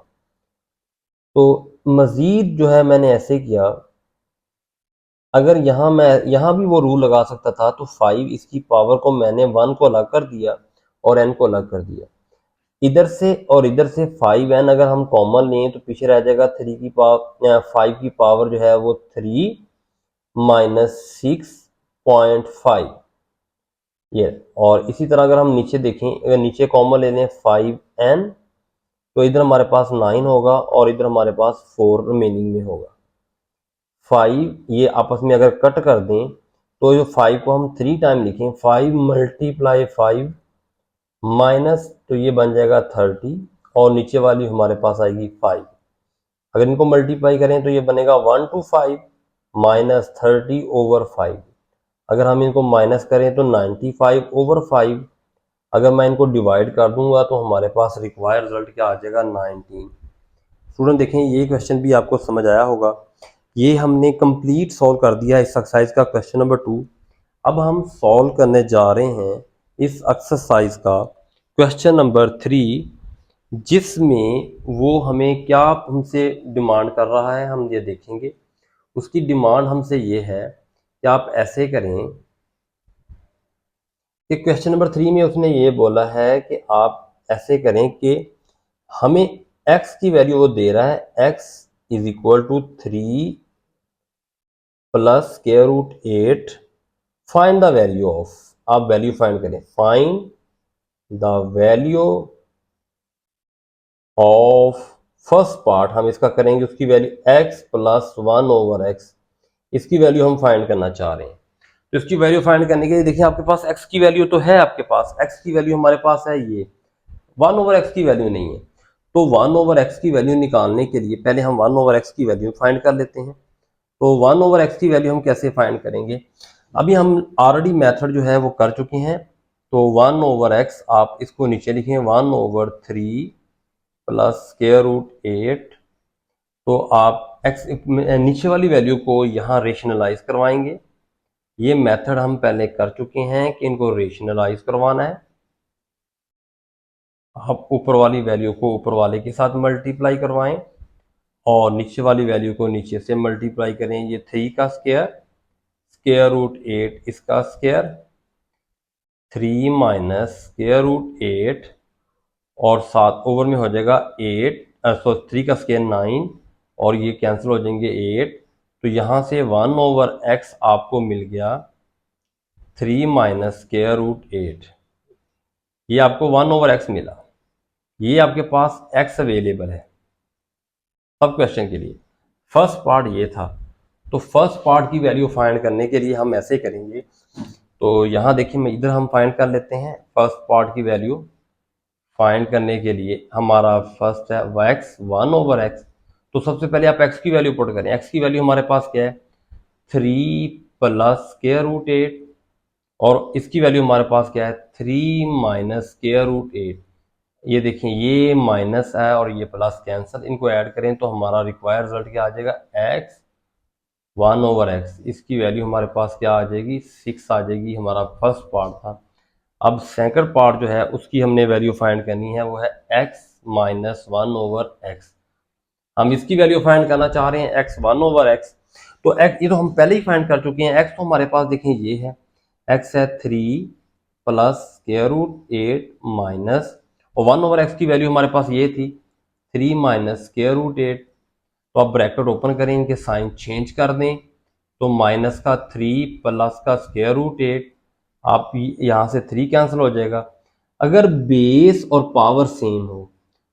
तो मजीद जो है मैंने ऐसे किया, अगर यहाँ भी वो रूल लगा सकता था, तो 5 इसकी पावर को मैंने 1 को अलग कर दिया और n को अलग कर दिया। इधर से और इधर से 5n अगर हम कॉमन लें तो पीछे रह जाएगा 3 की पावर 5 की पावर जो है वो 3 माइनस 6.5 ये। और इसी तरह अगर हम नीचे देखें, अगर नीचे कॉमन ले लें 5n, तो इधर हमारे पास 9 होगा और इधर हमारे पास 4 रिमेनिंग में होगा। 5 ये आपस में अगर कट कर दें तो जो 5 को हम 3 टाइम लिखें, 5 मल्टीप्लाई 5 माइनस, तो ये बन जाएगा 30, और नीचे वाली हमारे पास आएगी 5। अगर इनको मल्टीप्लाई करें तो ये बनेगा 1 to 5 माइनस 30 ओवर 5। अगर हम इनको माइनस करें तो 95 ओवर 5। अगर मैं इनको डिवाइड कर दूंगा तो हमारे पास रिक्वायर्ड रिजल्ट क्या आ जाएगा 19। स्टूडेंट देखें ये क्वेश्चन भी आपको समझ आया होगा। ये हमने कंप्लीट सॉल्व कर दिया इस एक्सरसाइज का क्वेश्चन नंबर 2। अब हम सॉल्व करने जा रहे हैं इस एक्सरसाइज का क्वेश्चन नंबर 3, जिसमें वो हमें क्या हमसे डिमांड कर रहा है हम ये देखेंगे। उसकी डिमांड हमसे ये है कि आप ऐसे करें कि क्वेश्चन नंबर 3 में उसने ये बोला है कि आप ऐसे करें कि हमें x की वैल्यू वो दे रहा है, x is equal to 3 plus square root 8, find the value of, आप वैल्यू फाइंड करें, find the value of first part, हम इसका करेंगे उसकी वैल्यू x प्लस 1/x, इसकी वैल्यू हम फाइंड करना चाह रहे हैं। तो इसकी वैल्यू फाइंड करने के लिए देखिए आपके पास x की वैल्यू तो है, आपके पास x की वैल्यू हमारे पास है, ये 1/x की वैल्यू नहीं है। तो 1/x की वैल्यू निकालने के लिए पहले हम 1/x की वैल्यू फाइंड कर लेते हैं। तो 1/x की वैल्यू हम कैसे फाइंड करेंगे, अभी हम ऑलरेडी मेथड जो है वो कर चुके हैं। तो 1/x आप इसको नीचे लिखें 1/3 प्लस स्क्वायर रूट 8। तो आप x नीचे वाली वैल्यू को यहाँ रेशनलाइज करवाएंगे। ये मेथड हम पहले कर चुके हैं कि इनको रेशनलाइज करवाना है। आप ऊपर वाली वैल्यू को ऊपर वाले के साथ मल्टीप्लाई करवाएं और नीचे वाली वैल्यू को नीचे से मल्टीप्लाई करें। ये 3 का स्क्वायर, स्क्वायर रूट 8 इसका स्क्वायर, 3 माइनस स्क्वायर रूट 8 और 7 ओवर में हो जाएगा 8, सो 3 का स्क्वायर 9 और ये कैंसिल हो जाएंगे 8। तो यहाँ से 1/x आपको मिल गया 3 माइनस स्क्वायर रूट 8, ये आपको 1/x मिला। ये आपके पास x अवेलेबल है सब क्वेश्चन के लिए। फर्स्ट पार्ट ये था। तो फर्स्ट पार्ट की वैल्यू फाइंड करने के लिए हम ऐसे करेंगे। तो यहाँ देखिए मैं इधर हम फाइंड कर लेते हैं फर्स्ट पार्ट की वैल्यू फाइंड करने के लिए। हमारा फर्स्ट है x 1/x। तो सबसे पहले आप x की वैल्यू पुट करें। x की वैल्यू हमारे पास क्या है 3 प्लस स्क्वायर रूट 8 और इसकी वैल्यू हमारे पास क्या है 3 माइनस स्क्वायर रूट 8। ये देखें ये माइनस है और ये प्लस कैंसल, इनको ऐड करें तो हमारा रिक्वायर्ड रिजल्ट क्या आ जाएगा x 1/x। इसकी वैल्यू हमारे पास क्या आ जाएगी 6 आ जाएगी। हमारा फर्स्ट पार्ट था। अब सेकंड पार्ट जो है उसकी हमने वैल्यू फाइंड करनी है, वो है x माइनस 1/x। हम इसकी वैल्यू फाइंड करना चाह रहे हैं x 1/x। तो x ये तो हम पहले ही फाइंड कर चुके हैं। x तो हमारे पास देखें ये है, x है 3 प्लस स्क्वायर रूट 8 माइनस, और 1/x की वैल्यू हमारे पास ये थी 3 माइनस स्क्वायर रूट 8। तो आप ब्रैकेट ओपन करें, इनके साइन चेंज कर दें। तो माइनस का 3 प्लस का स्क्वायर रूट 8, आप यहाँ से 3 कैंसिल हो जाएगा। अगर बेस और पावर सेम हो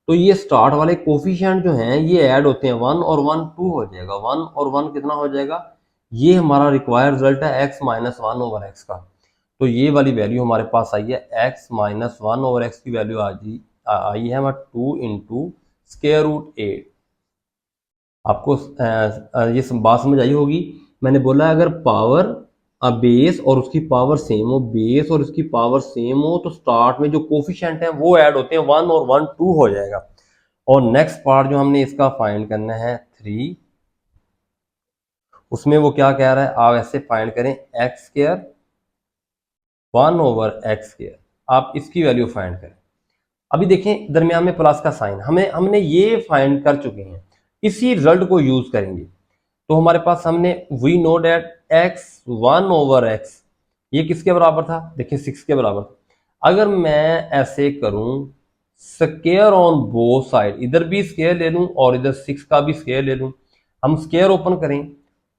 तो ये स्टार्ट वाले कोफिशिएंट जो हैं ये ऐड होते हैं, 1 और 1 2 हो जाएगा, 1 और 1 कितना हो जाएगा। ये हमारा रिक्वायर्ड रिजल्ट है x माइनस 1/x का। तो ये वाली वैल्यू हमारे पास आई है x माइनस 1/x की वैल्यू आई है 2 इंटू स्क्वायर रूट 8। आपको ये बात समझ आई होगी। मैंने बोला अगर पावर बेस और उसकी पावर सेम हो, बेस और उसकी पावर सेम हो तो स्टार्ट में जो कोफिशिएंट है वो ऐड होते हैं, 1 और 1 2 हो जाएगा। और नेक्स्ट पार्ट जो हमने इसका फाइंड करना है 3, उसमें वो क्या कह रहा है आप ऐसे फाइंड करें x स्क्वायर 1/x स्क्वायर। आप इसकी वैल्यू फाइंड करें। अभी देखें दरमियान में प्लस का साइन हमने ये फाइंड कर चुके हैं, इसी रिजल्ट को यूज करेंगे। तो हमारे पास हमने we know date x 1/x ये किसके बराबर था, देखिए 6 के बराबर था। अगर मैं ऐसे करूं स्क्वायर ऑन बोथ साइड, इधर भी स्क्वायर ले लूं और इधर 6 का भी स्क्वायर ले लूं, हम स्क्वायर ओपन करें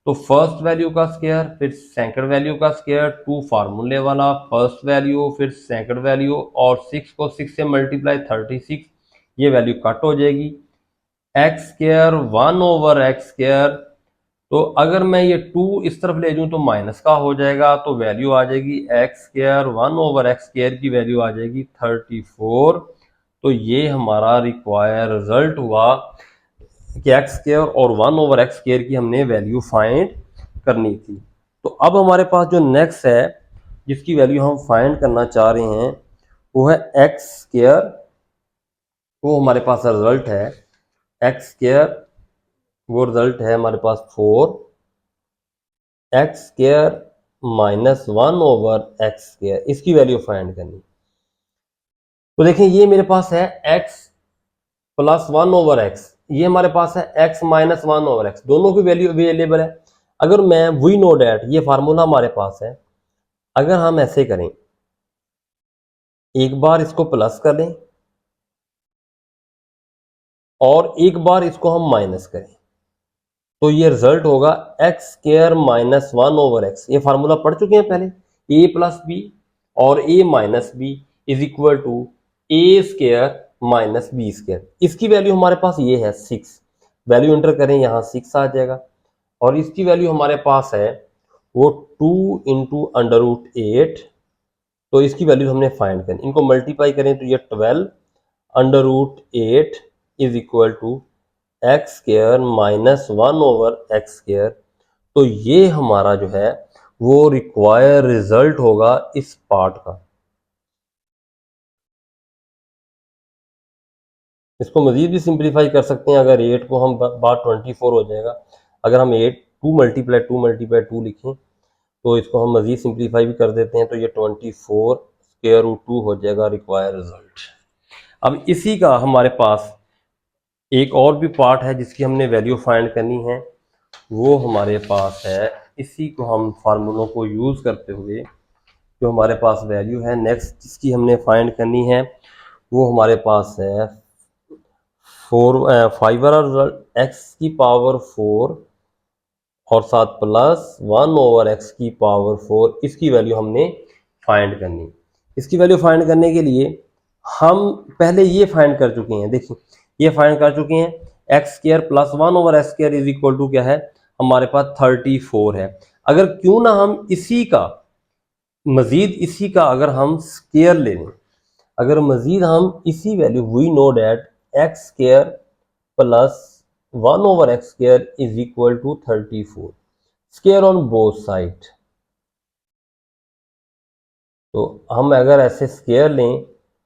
तो फर्स्ट वैल्यू का स्क्वायर फिर सेकंड वैल्यू का स्क्वायर, 2 फार्मूले वाला, फर्स्ट वैल्यू फिर सेकंड वैल्यू और 6 को 6 से मल्टीप्लाई 36, ये वैल्यू कट हो जाएगी x स्क्वायर 1/x स्क्वायर। तो अगर मैं ये 2 इस तरफ ले जाऊं तो माइनस का हो जाएगा, तो वैल्यू आ जाएगी x स्क्वायर 1/x स्क्वायर की वैल्यू आ जाएगी 34। तो ये हमारा रिक्वायर रिजल्ट हुआ कि x स्क्वायर और 1/x स्क्वायर की हमने वैल्यू फाइंड करनी थी। तो अब हमारे पास जो नेक्स्ट है जिसकी वैल्यू हम फाइंड करना चाह रहे हैं वो है x स्क्वायर। वो हमारे पास रिजल्ट है x स्क्वायर, वो रिजल्ट है हमारे पास 4x square minus 1/x square, इसकी वैल्यू फाइंड करनी। तो देखें ये मेरे पास है x प्लस 1/x, ये हमारे पास है x माइनस 1/x, दोनों की वैल्यू अवेलेबल है। अगर मैं वी नो डैट ये फार्मूला हमारे पास है, अगर हम ऐसे करें एक बार इसको प्लस कर दें और एक बार इसको हम माइनस करें तो ये रिजल्ट होगा x स्क्वायर माइनस 1/x। ये फार्मूला पढ़ चुके हैं पहले, a प्लस बी और a minus B, is equal to A square minus B square. इसकी वैल्यू हमारे पास ये है 6, वैल्यू एंटर करें यहाँ 6 आ जाएगा, और इसकी वैल्यू हमारे पास है वो 2 इंटू अंडर रूट 8, तो इसकी वैल्यू हमने फाइंड करनी, इनको मल्टीप्लाई करें तो ये 12 under root 8 is equal to X square minus 1 over X square. तो ये हमारा जो है वो रिक्वायर रिजल्ट होगा इस पार्ट का। इसको मजीद भी सिंप्लीफाई कर सकते हैं, अगर 8 को हम बार 24 हो जाएगा, अगर हम 8 2 × 2 लिखें तो इसको हम मजीद सिंप्लीफाई भी कर देते हैं, तो ये 24 स्क्वायर रूट 2 हो जाएगा रिक्वायर रिजल्ट। अब इसी का हमारे पास एक और भी पार्ट है जिसकी हमने वैल्यू फाइंड करनी है, वो हमारे पास है, इसी को हम फार्मूलों को यूज़ करते हुए जो हमारे पास वैल्यू है नेक्स्ट जिसकी हमने फाइंड करनी है, वो हमारे पास है 5x⁴ और साथ प्लस 1 ओवर x⁴, इसकी वैल्यू हमने फाइंड करनी। इसकी वैल्यू फाइंड करने के लिए हम पहले ये फाइंड कर चुके हैं, देखिए ये फाइंड कर चुके हैं, x² plus 1 over x² is equal to क्या है हमारे पास 34 है। अगर क्यों ना हम इसी का मजीद इसी का अगर हम स्केयर ले लें, अगर मजीद हम इसी value we know that x² plus 1 over x² is equal to 34, square on both side. तो हम अगर ऐसे स्केयर लें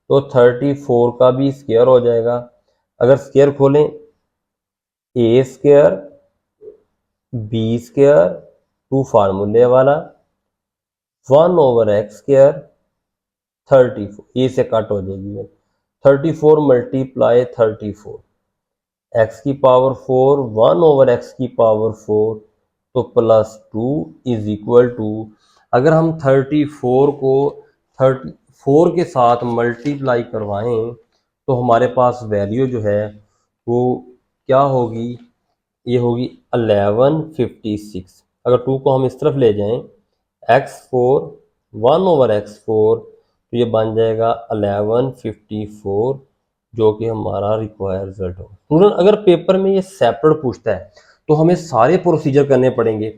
तो 34 का भी स्केयर हो जाएगा। अगर स्केयर खोलें a² b² 2 फार्मूले वाला 1 ओवर x² 34, ये से कट हो जाएगी, 34 मल्टीप्लाई 34 x⁴ 1 ओवर x⁴ तो प्लस 2 इज इक्वल टू, अगर हम 34 को 34 के साथ मल्टीप्लाई करवाएं तो हमारे पास वैल्यू जो है वो क्या होगी, ये होगी 1156। अगर 2 को हम इस तरफ ले जाएं x⁴ 1 ओवर x⁴, तो ये बन जाएगा 1154, जो कि हमारा रिक्वायर रिजल्ट होगा। स्टूडेंट अगर पेपर में ये सेपरेट पूछता है तो हमें सारे प्रोसीजर करने पड़ेंगे।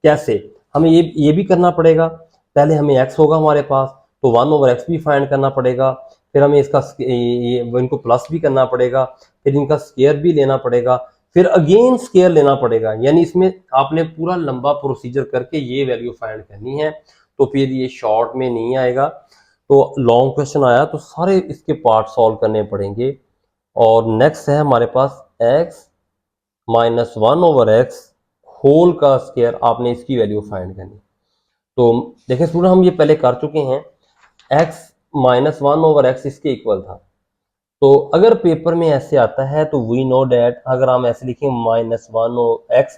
कैसे, हमें ये भी करना पड़ेगा, पहले हमें x होगा हमारे पास तो 1 ओवर x भी फाइंड करना पड़ेगा, फिर हमें इसका इनको प्लस भी करना पड़ेगा, फिर इनका स्केयर भी लेना पड़ेगा, फिर अगेन स्केयर लेना पड़ेगा, यानी इसमें आपने पूरा लंबा प्रोसीजर करके ये वैल्यू फाइंड करनी है। तो फिर ये शॉर्ट में नहीं आएगा, तो लॉन्ग क्वेश्चन आया तो सारे इसके पार्ट सॉल्व करने पड़ेंगे। और नेक्स्ट है हमारे पास x minus 1 over x whole का स्केयर, आपने इसकी वैल्यू फाइंड करनी। तो देखिए स्टूडेंट हम ये पहले कर चुके हैं, x माइनस 1 ओवर x इसके इक्वल था। तो अगर पेपर में ऐसे आता है तो वी नो डैट, अगर हम ऐसे लिखें x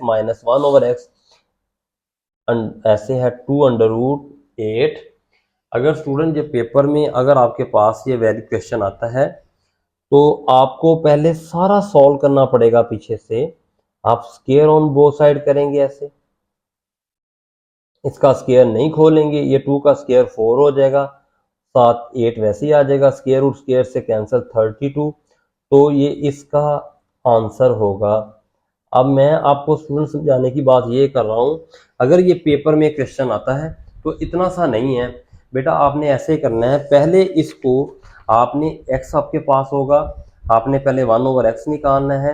माइनस 1 ओवर x ऐसे है 2 अंडर रूट 8। अगर स्टूडेंट ये पेपर में अगर आपके पास ये वैल्यू क्वेश्चन आता है तो आपको पहले सारा सॉल्व करना पड़ेगा पीछे से। आप स्केयर ऑन बोथ साइड करेंगे ऐसे, इसका स्केयर नहीं खोलेंगे, ये 2 का स्केयर 4 हो जाएगा, 7 8 वैसे ही आ जाएगा, स्केयर रूट स्केयर से कैंसिल 32, तो ये इसका आंसर होगा। अब मैं आपको स्टूडेंट समझाने की बात ये कर रहा हूँ, अगर ये पेपर में क्वेश्चन आता है तो इतना सा नहीं है बेटा, आपने ऐसे करना है, पहले इसको आपने x आपके पास होगा, आपने पहले 1 ओवर x निकालना है,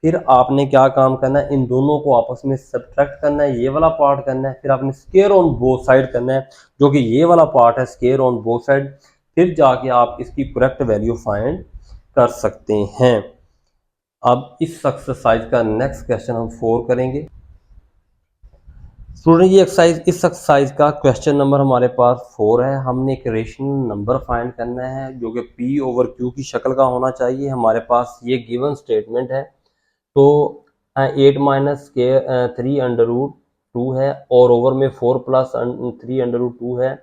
फिर आपने क्या काम करना है, इन दोनों को आपस में सब्ट्रैक्ट करना है, ये वाला पार्ट करना है, फिर आपने स्केयर ऑन बोथ साइड करना है, जो कि ये वाला पार्ट है स्केयर ऑन बोथ साइड, फिर जाके आप इसकी करेक्ट वैल्यू फाइंड कर सकते हैं। अब इस एक्सरसाइज का नेक्स्ट क्वेश्चन हम 4 करेंगे। स्टूडेंट ये एक्सरसाइज, इस एक्सरसाइज का क्वेश्चन नंबर हमारे पास 4 है। हमने एक रेशनल नंबर फाइंड करना है जो कि p ओवर q की शक्ल का होना चाहिए। हमारे पास ये गिवन स्टेटमेंट है, तो 8 माइनस के 3 अंडर रूट 2 है, और ओवर में 4 प्लस 3 अंडर रूट 2 है,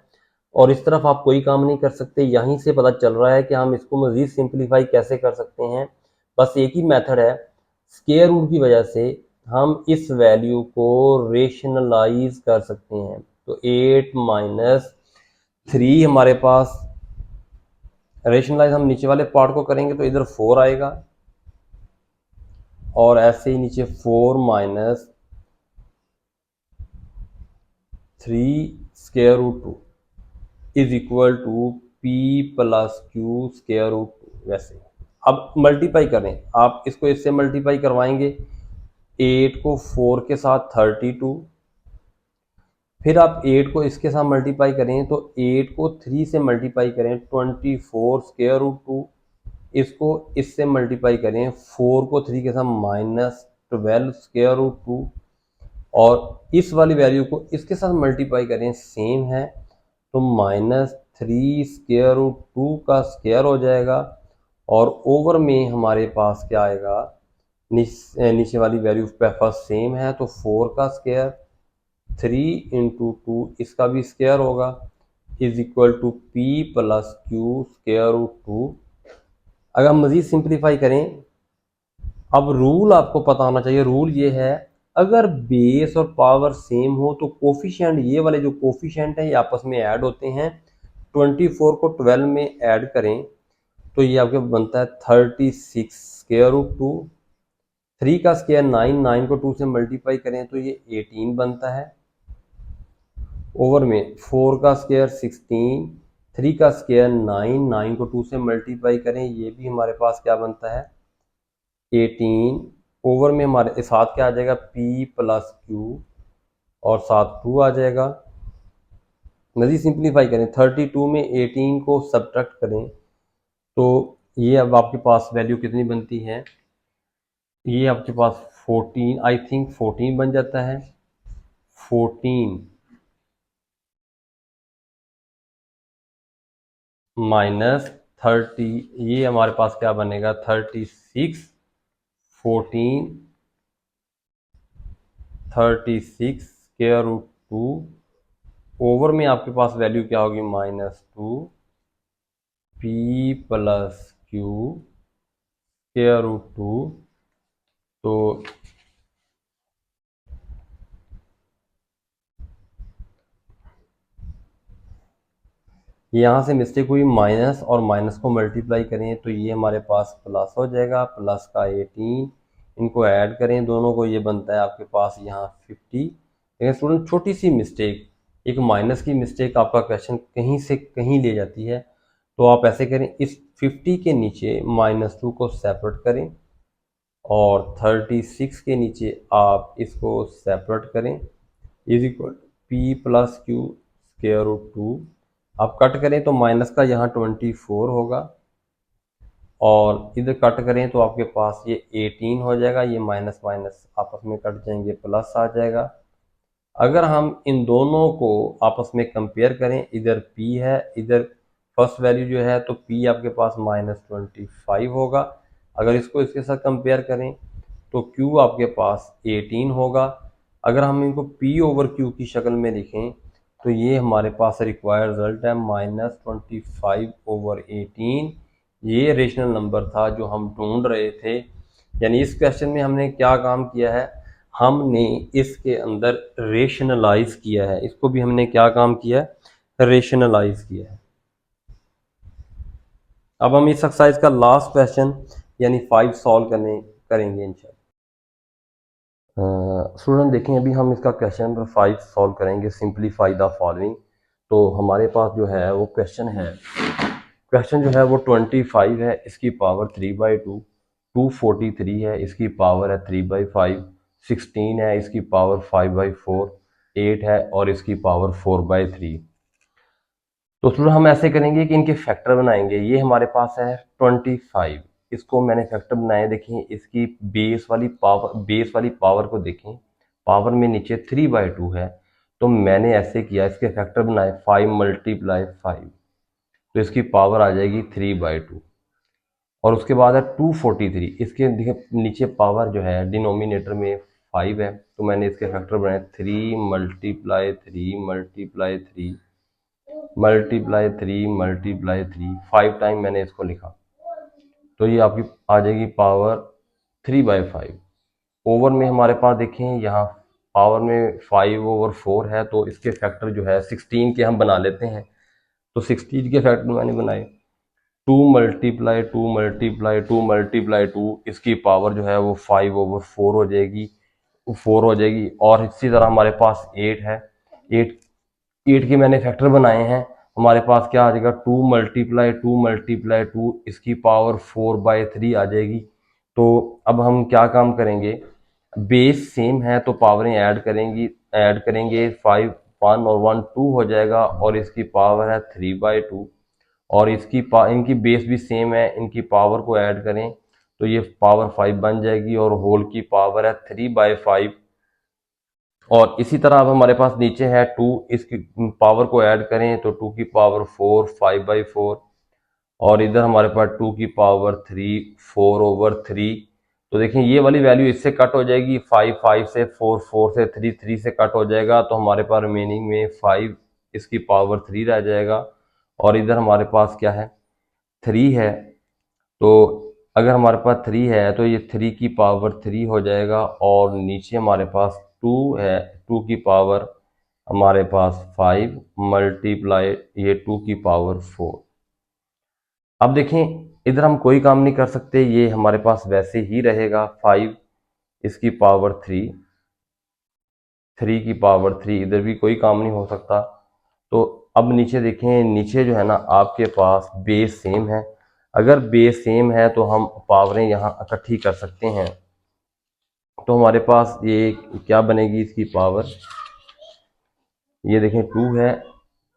और इस तरफ आप कोई काम नहीं कर सकते। यहीं से पता चल रहा है कि हम इसको मज़ीद सिंप्लीफाई कैसे कर सकते हैं। बस एक ही मेथड है, स्केयर रूट की वजह से हम इस वैल्यू को रेशनलाइज कर सकते हैं। तो 8 माइनस 3 हमारे पास रेशनलाइज हम नीचे वाले पार्ट को करेंगे तो इधर 4 आएगा, और ऐसे ही नीचे 4 minus 3 square root 2 is equal to P plus Q square root 2। वैसे अब मल्टीप्लाई करें, आप इसको इससे मल्टीप्लाई करवाएंगे, 8 को 4 के साथ 32, फिर आप 8 को इसके साथ मल्टीप्लाई करें तो 8 को 3 से मल्टीप्लाई करें 24 स्क्वायर रूट 2, इसको इससे मल्टीप्लाई करें 4 को 3 के साथ -12 स्क्वायर रूट 2, और इस वाली वैल्यू को इसके साथ मल्टीप्लाई करें, सेम है, तो -3 स्क्वायर रूट 2 का स्क्वायर हो जाएगा, और ओवर में हमारे पास क्या आएगा, नीचे वाली वैल्यू फर्स्ट सेम है तो 4 का स्क्वायर, 3 इंटू 2 इसका भी स्क्वायर होगा, is equal to P plus Q square root 2। अगर हम मज़ीद सिंप्लीफाई करें, अब रूल आपको पता होना चाहिए, रूल ये है, अगर बेस और पावर सेम हो तो कोफिशिएंट, ये वाले जो कोफिशिएंट हैं ये आपस में ऐड होते हैं, 24 को 12 में ऐड करें तो ये आपके बनता है 36 स्क्वायर रूट 2, 3 का स्क्वायर 9, 9 को 2 से मल्टीप्लाई करें तो ये 18 बनता है, ओवर में 4 का स्क्वायर 16, 3 का स्क्वायर 9, 9 को 2 से मल्टीप्लाई करें, ये भी हमारे पास क्या बनता है 18, ओवर में हमारे साथ क्या आ जाएगा p प्लस क्यू, और साथ 2 आ जाएगा। मज़ीद सिंप्लीफाई करें, 32 में 18 को सब्ट्रैक्ट करें तो ये अब आपके पास वैल्यू कितनी बनती है, ये आपके पास 14, आई थिंक 14 बन जाता है, 14 माइनस 30, ये हमारे पास क्या बनेगा 36, 14 36 स्क्वायर रूट 2, ओवर में आपके पास वैल्यू क्या होगी -2 P plus Q square root 2। तो यहाँ से मिस्टेक हुई, माइनस और माइनस को मल्टीप्लाई करें तो ये हमारे पास प्लस हो जाएगा, प्लस का 18, इनको ऐड करें दोनों को, ये बनता है आपके पास यहाँ 50। लेकिन स्टूडेंट छोटी सी मिस्टेक, एक माइनस की मिस्टेक आपका क्वेश्चन कहीं से कहीं ले जाती है, तो आप ऐसे करें, इस 50 के नीचे -2 को सेपरेट करें, और 36 के नीचे आप इसको सेपरेट करें, is equal P plus Q square root 2। आप कट करें तो माइनस का यहाँ 24 होगा, और इधर कट करें तो आपके पास ये 18 हो जाएगा, ये माइनस माइनस आपस में कट जाएंगे, प्लस आ जाएगा। अगर हम इन दोनों को आपस में कंपेयर करें, इधर p है, इधर फर्स्ट वैल्यू जो है, तो p आपके पास -25 होगा, अगर इसको इसके साथ कंपेयर करें तो q आपके पास 18 होगा। अगर हम इनको p ओवर q की शक्ल में लिखें तो ये हमारे पास रिक्वायर्ड रिजल्ट है -25 ओवर 18। ये रेशनल नंबर था जो हम ढूंढ रहे थे, यानी इस क्वेश्चन में हमने क्या काम किया है, हमने इसके अंदर रेशनलाइज किया है, इसको भी हमने क्या काम किया है, रेशनलाइज किया है। अब हम इस एक्सरसाइज का लास्ट क्वेश्चन यानी 5 सॉल्व करेंगे इंशाल्लाह। स्टूडेंट देखें, अभी हम इसका क्वेश्चन नंबर 5 सॉल्व करेंगे, सिंप्लीफाई द फॉलोइंग। तो हमारे पास जो है वो क्वेश्चन जो है वो 25 है, इसकी पावर 3/2, 243 है, इसकी पावर है 3/5, 16 है, इसकी पावर 5/4, 8 है और इसकी पावर 4/3। तो स्टूडेंट हम ऐसे करेंगे कि इनके फैक्टर बनाएंगे। ये हमारे पास है 25, इसको मैंने फैक्टर बनाए, देखें इसकी बेस वाली पावर को देखें, पावर में नीचे 3/2 है, तो मैंने ऐसे किया, इसके फैक्टर बनाए 5 × 5, तो इसकी पावर आ जाएगी 3/2। और उसके बाद है 243, इसके नीचे पावर जो है डिनोमिनेटर में 5 है, तो मैंने इसके फैक्टर बनाए 3 × 3 × 3 मल्टीप्लाई 3, 5 टाइम मैंने इसको लिखा, तो ये आपकी आ जाएगी पावर 3/5। ओवर में हमारे पास देखें, यहाँ पावर में 5/4 है, तो इसके फैक्टर जो है 16 के हम बना लेते हैं, तो 16 के फैक्टर मैंने बनाए, 2 इसकी पावर जो है वो 5/4 हो जाएगी, 4 हो जाएगी। और इसी तरह हमारे पास 8 है, 8 8 के मैंने फैक्टर बनाए हैं, हमारे पास क्या आ जाएगा 2 इसकी पावर 4/3 आ जाएगी। तो अब हम क्या काम करेंगे, बेस सेम है तो पावरें ऐड करेंगे 5 1 और 1 2 हो जाएगा, और इसकी पावर है 3/2। और इनकी बेस भी सेम है, इनकी पावर को ऐड करें तो ये पावर 5 बन जाएगी, और होल की पावर है 3/5। और इसी तरह अब हमारे पास नीचे है 2, इसकी पावर को ऐड करें तो 2 की पावर 4 5/4, और इधर हमारे पास 2 की पावर 3 4/3। तो देखें ये वाली वैल्यू इससे कट हो जाएगी, 5 5 से, 4 4 से, 3 3 से कट हो जाएगा, तो हमारे पास रिमेनिंग में 5 इसकी पावर 3 रह जाएगा। और इधर हमारे पास क्या है 3 है, तो अगर हमारे पास 3 है तो ये 3 की पावर 3 हो जाएगा, और नीचे हमारे पास 2 है, 2 की पावर हमारे पास 5 मल्टीप्लाई ये 2 की पावर 4। अब देखें इधर हम कोई काम नहीं कर सकते, ये हमारे पास वैसे ही रहेगा, 5 इसकी पावर 3, 3 की पावर 3, इधर भी कोई काम नहीं हो सकता। तो अब नीचे देखें, नीचे जो है ना आपके पास बेस सेम है, अगर बेस सेम है तो हम पावरें यहाँ इकट्ठी कर सकते हैं। तो हमारे पास ये क्या बनेगी इसकी पावर, ये देखें 2 है,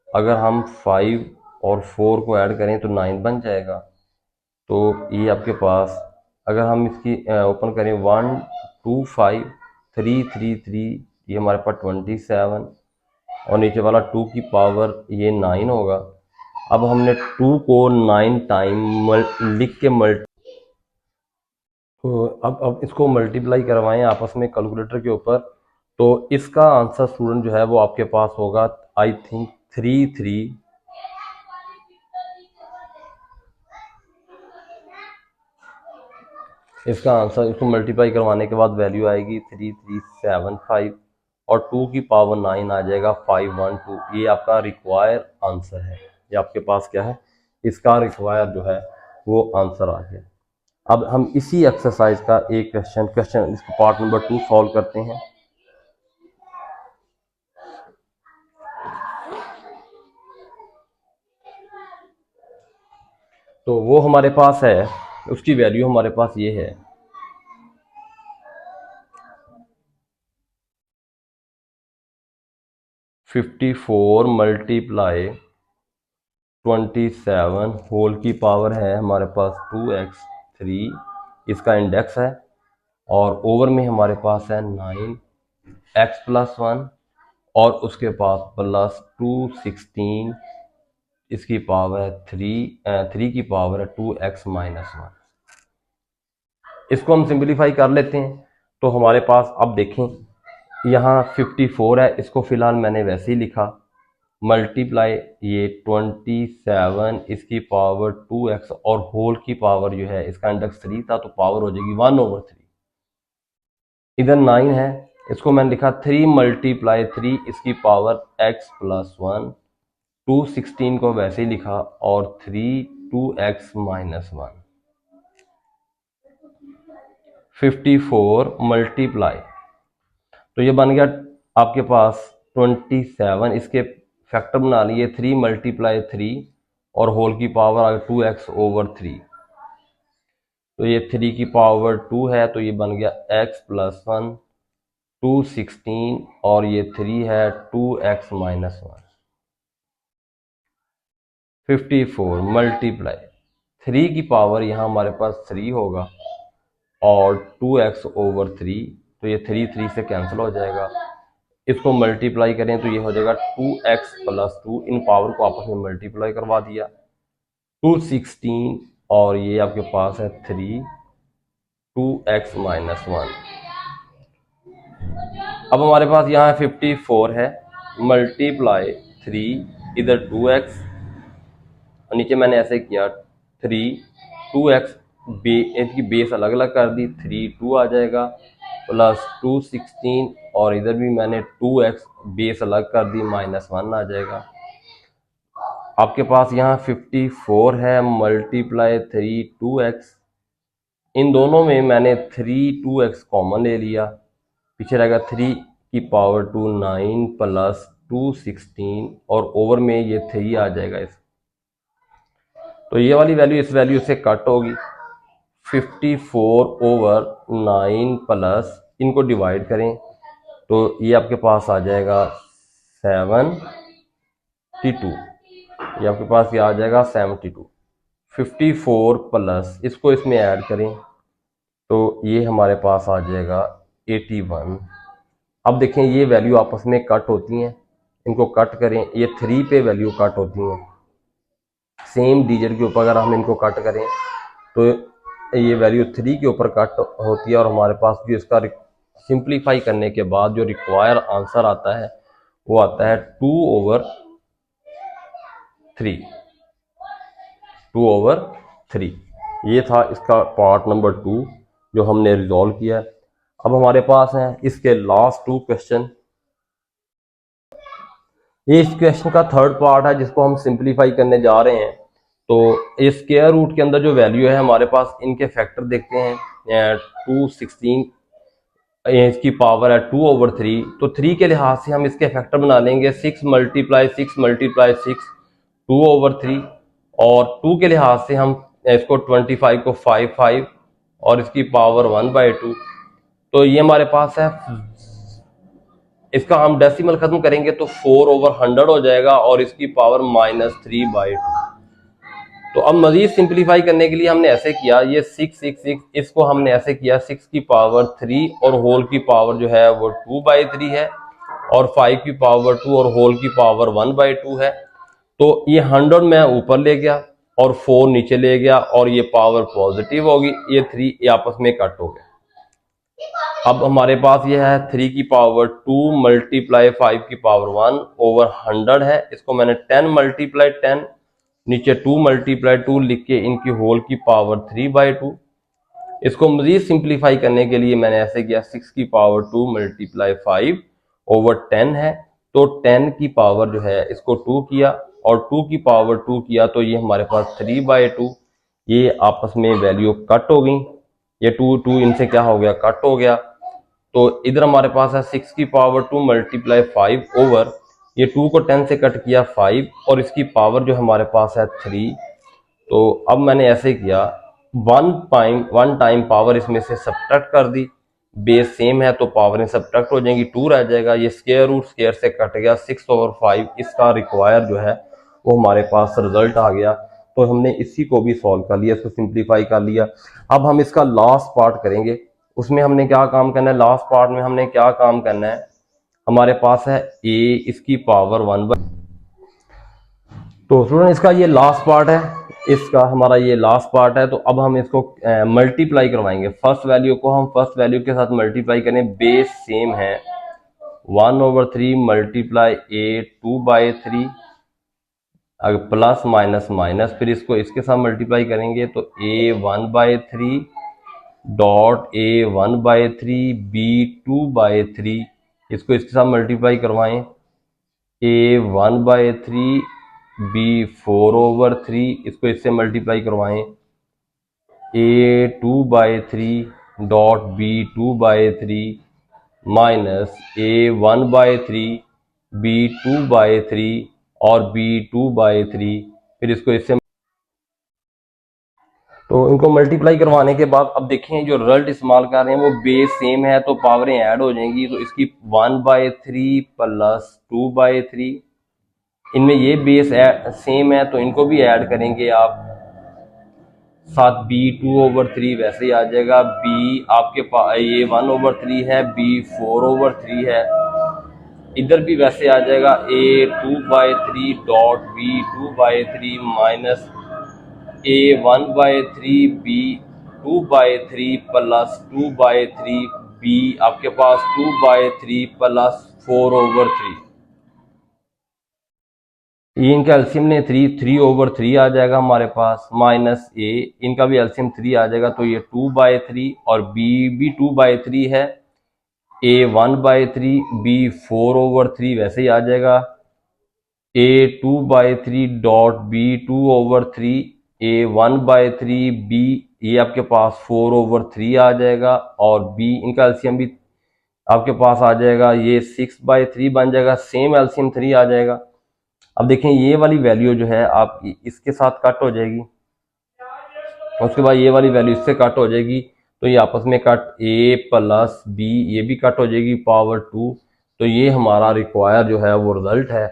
अगर हम 5 और 4 को ऐड करें तो 9 बन जाएगा। तो ये आपके पास अगर हम इसकी ओपन करें 1 2 5 3 3 3, ये हमारे पास 27, और नीचे वाला 2 की पावर ये 9 होगा। अब हमने 2 को 9 टाइम लिख के तो अब इसको मल्टीप्लाई करवाएं आपस में कैलकुलेटर के ऊपर, तो इसका आंसर स्टूडेंट जो है वो आपके पास होगा आई थिंक 3 इसका आंसर, इसको मल्टीप्लाई करवाने के बाद वैल्यू आएगी 3375, और 2 की पावर 9 आ जाएगा 512। ये आपका रिक्वायर आंसर है, ये आपके पास क्या है, इसका रिक्वायर जो है वो आंसर आ गया। अब हम इसी एक्सरसाइज का एक क्वेश्चन इसको पार्ट नंबर 2 सॉल्व करते हैं। तो वो हमारे पास है, उसकी वैल्यू हमारे पास ये है, 54 मल्टीप्लाई 27 होल की पावर है हमारे पास 2x3, इसका इंडेक्स है, और ओवर में हमारे पास है 9x+1, और उसके पास प्लस 216, इसकी पावर है 3 की पावर है 2x-1। इसको हम सिंपलीफाई कर लेते हैं, तो हमारे पास अब देखें यहाँ 54 है, इसको फिलहाल मैंने वैसे ही लिखा, मल्टीप्लाई ये 27 इसकी पावर 2x, और होल की पावर जो है इसका इंडेक्स 3 था तो पावर हो जाएगी 1/3। इधर 9 है, इसको मैंने लिखा 3 मल्टीप्लाई 3 इसकी पावर x+1, 216 को वैसे ही लिखा, और 3 2x-1, 54 मल्टीप्लाई, तो ये बन गया आपके पास 27, इसके फैक्टर बना लिए 3 मल्टीप्लाई 3, और होल की पावर आ गई 2x/3, तो ये 3 की पावर 2 है, तो ये बन गया x+1 216, और ये 3 है 2x-1। 54 मल्टीप्लाई 3 की पावर यहाँ हमारे पास 3 होगा, और 2x/3, तो ये 3 3 से कैंसिल हो जाएगा। इसको मल्टीप्लाई करें तो ये हो जाएगा 2x+2, इन पावर को आपस में मल्टीप्लाई करवा दिया, 216, और ये आपके पास है 3 2x-1। अब हमारे पास यहाँ 54 है, मल्टीप्लाई 3, इधर 2x, नीचे मैंने ऐसे किया 3 2x, इसकी बेस अलग अलग कर दी, 3 2 आ जाएगा, प्लस 216, और इधर भी मैंने 2x बेस अलग कर दी, -1 आ जाएगा। आपके पास यहाँ 54 है मल्टीप्लाई 3 2x, इन दोनों में मैंने 3 2x कॉमन ले लिया, पीछे रहेगा 3 की पावर 2 9 प्लस 2 16 और ओवर में ये 3 आ जाएगा इस, तो ये वाली वैल्यू इस वैल्यू से कट होगी। 54 ओवर 9 प्लस, इनको डिवाइड करें तो ये आपके पास आ जाएगा 72, ये आपके पास क्या आ जाएगा 72। 54 प्लस इसको इसमें ऐड करें तो ये हमारे पास आ जाएगा 81। अब देखें ये वैल्यू आपस में कट होती हैं, इनको कट करें, ये 3 पे वैल्यू कट होती हैं, सेम डिजिट के ऊपर अगर हम इनको कट करें तो ये वैल्यू 3 के ऊपर कट होती है और हमारे पास जो इसका सिंप्लीफाई करने के बाद जो रिक्वायर आंसर आता है वो आता है 2/3, 2/3। ये था इसका पार्ट नंबर 2 जो हमने रिजॉल्व किया। अब हमारे पास हैं इसके लास्ट 2 क्वेश्चन। ये इस क्वेश्चन का थर्ड पार्ट है जिसको हम सिंप्लीफाई करने जा रहे हैं। तो ये स्क्वायर रूट के अंदर जो वैल्यू है हमारे पास, इनके फैक्टर देखते हैं। 216 इसकी पावर है 2/3, तो 3 के लिहाज से हम इसके फैक्टर बना लेंगे 6 मल्टीप्लाई 6 मल्टीप्लाई 6 2/3, और 2 के लिहाज से हम इसको 25 को 5 5 और इसकी पावर 1/2, तो ये हमारे पास है। इसका हम डेसिमल खत्म करेंगे तो 4/100 हो जाएगा और इसकी पावर -3/2। तो अब मजीद सिंप्लीफाई करने के लिए हमने ऐसे किया, ये 6 इसको हमने ऐसे किया 6 की पावर 3 और होल की पावर जो है वो 2/3 है, और 5 की पावर 2 और होल की पावर 1/2 है। तो ये 100 मैं ऊपर ले गया और 4 नीचे ले गया और ये पावर पॉजिटिव होगी, ये 3 ये आपस में कट हो गया। अब हमारे पास ये है 3 की पावर 2 मल्टीप्लाई 5 की पावर 1/100 है, इसको मैंने 10 मल्टीप्लाई 10 नीचे 2 मल्टीप्लाई 2 लिख के इनकी होल की पावर 3/2। इसको मजीद सिंप्लीफाई करने के लिए मैंने ऐसे किया 6 की पावर 2 मल्टीप्लाई 5/10 है, तो 10 की पावर जो है इसको 2 किया और 2 की पावर 2 किया तो ये हमारे पास 3/2। ये आपस में वैल्यू कट हो गई, ये 2 इनसे क्या हो गया कट हो गया। तो इधर हमारे पास है 6 की पावर 2 मल्टीप्लाई 5 ओवर, ये 2 को 10 से कट किया 5 और इसकी पावर जो हमारे पास है 3। तो अब मैंने ऐसे किया 1 टाइम पावर इसमें से सब्ट्रैक्ट कर दी, बेस सेम है तो पावर सब्ट्रैक्ट हो जाएंगी, 2 रह जाएगा, ये स्क्वायर रूट स्क्वायर से कट गया 6/5। इसका रिक्वायर जो है वो हमारे पास रिजल्ट आ गया। तो हमने इसी को भी सॉल्व कर लिया, इसको सिंप्लीफाई कर लिया। अब हम इसका लास्ट पार्ट करेंगे, उसमें हमने क्या काम करना है, लास्ट पार्ट में हमने क्या काम करना है, हमारे पास है a इसकी पावर 1/, तो स्टूडेंट इसका ये लास्ट पार्ट है, इसका हमारा ये लास्ट पार्ट है। तो अब हम इसको मल्टीप्लाई करवाएंगे, फर्स्ट वैल्यू को हम फर्स्ट वैल्यू के साथ मल्टीप्लाई करें, बेस सेम है 1/3 मल्टीप्लाई a 2/3, अगर प्लस माइनस माइनस फिर इसको इसके साथ मल्टीप्लाई करेंगे तो a 1/3 डॉट a 1/3 b 2/3, इसको इसके साथ मल्टीप्लाई करवाएं a 1/3 b 4/3, इसको इससे मल्टीप्लाई करवाएं a 2/3 dot b 2/3 minus a 1/3 b 2/3 और b 2/3, फिर इसको इससे, तो इनको मल्टीप्लाई करवाने के बाद अब देखें जो रिजल्ट इस्तेमाल कर रहे हैं वो बेस सेम है तो पावरें ऐड हो जाएंगी। तो इसकी 1/3 प्लस 2/3, इनमें ये बेस सेम है तो इनको भी ऐड करेंगे आप, साथ b 2/3 वैसे ही आ जाएगा, b आपके पास ये 1/3 है, b 4/3 है, इधर भी वैसे आ जाएगा a 2/3 dot b 2/3 minus a 1/3 b 2/3 plus 2/3 b आपके पास 2/3 प्लस 4/3, ये इनका एल्सियम ने 3/3 आ जाएगा हमारे पास, माइनस a इनका भी एल्सियम 3 आ जाएगा तो ये 2/3 और b भी 2/3 है, a 1/3 b 4/3 वैसे ही आ जाएगा, a2/3 dot b2/3 a1/3 b, ये आपके पास 4/3 आ जाएगा, और b इनका एलसीएम भी आपके पास आ जाएगा, ये 6/3 बन जाएगा, सेम एलसीएम 3 आ जाएगा। अब देखें ये वाली वैल्यू जो है आप इसके साथ कट हो जाएगी, उसके बाद ये वाली वैल्यू इससे कट हो जाएगी, तो ये आपस में कट a प्लस b, ये भी कट हो जाएगी पावर 2। तो ये हमारा रिक्वायर जो है वो रिजल्ट है।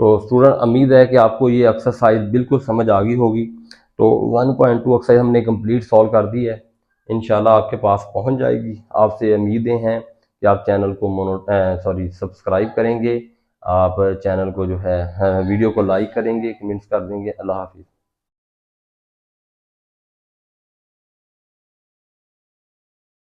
तो स्टूडेंट, उम्मीद है कि आपको ये एक्सरसाइज बिल्कुल समझ आ गई होगी। तो 1.2 एक्सरसाइज हमने कंप्लीट सॉल्व कर दी है, इंशाल्लाह आपके पास पहुंच जाएगी। आपसे उम्मीदें हैं कि आप चैनल को सब्सक्राइब करेंगे, आप चैनल को जो है वीडियो को लाइक करेंगे, कमेंट्स कर देंगे। अल्लाह हाफिज़।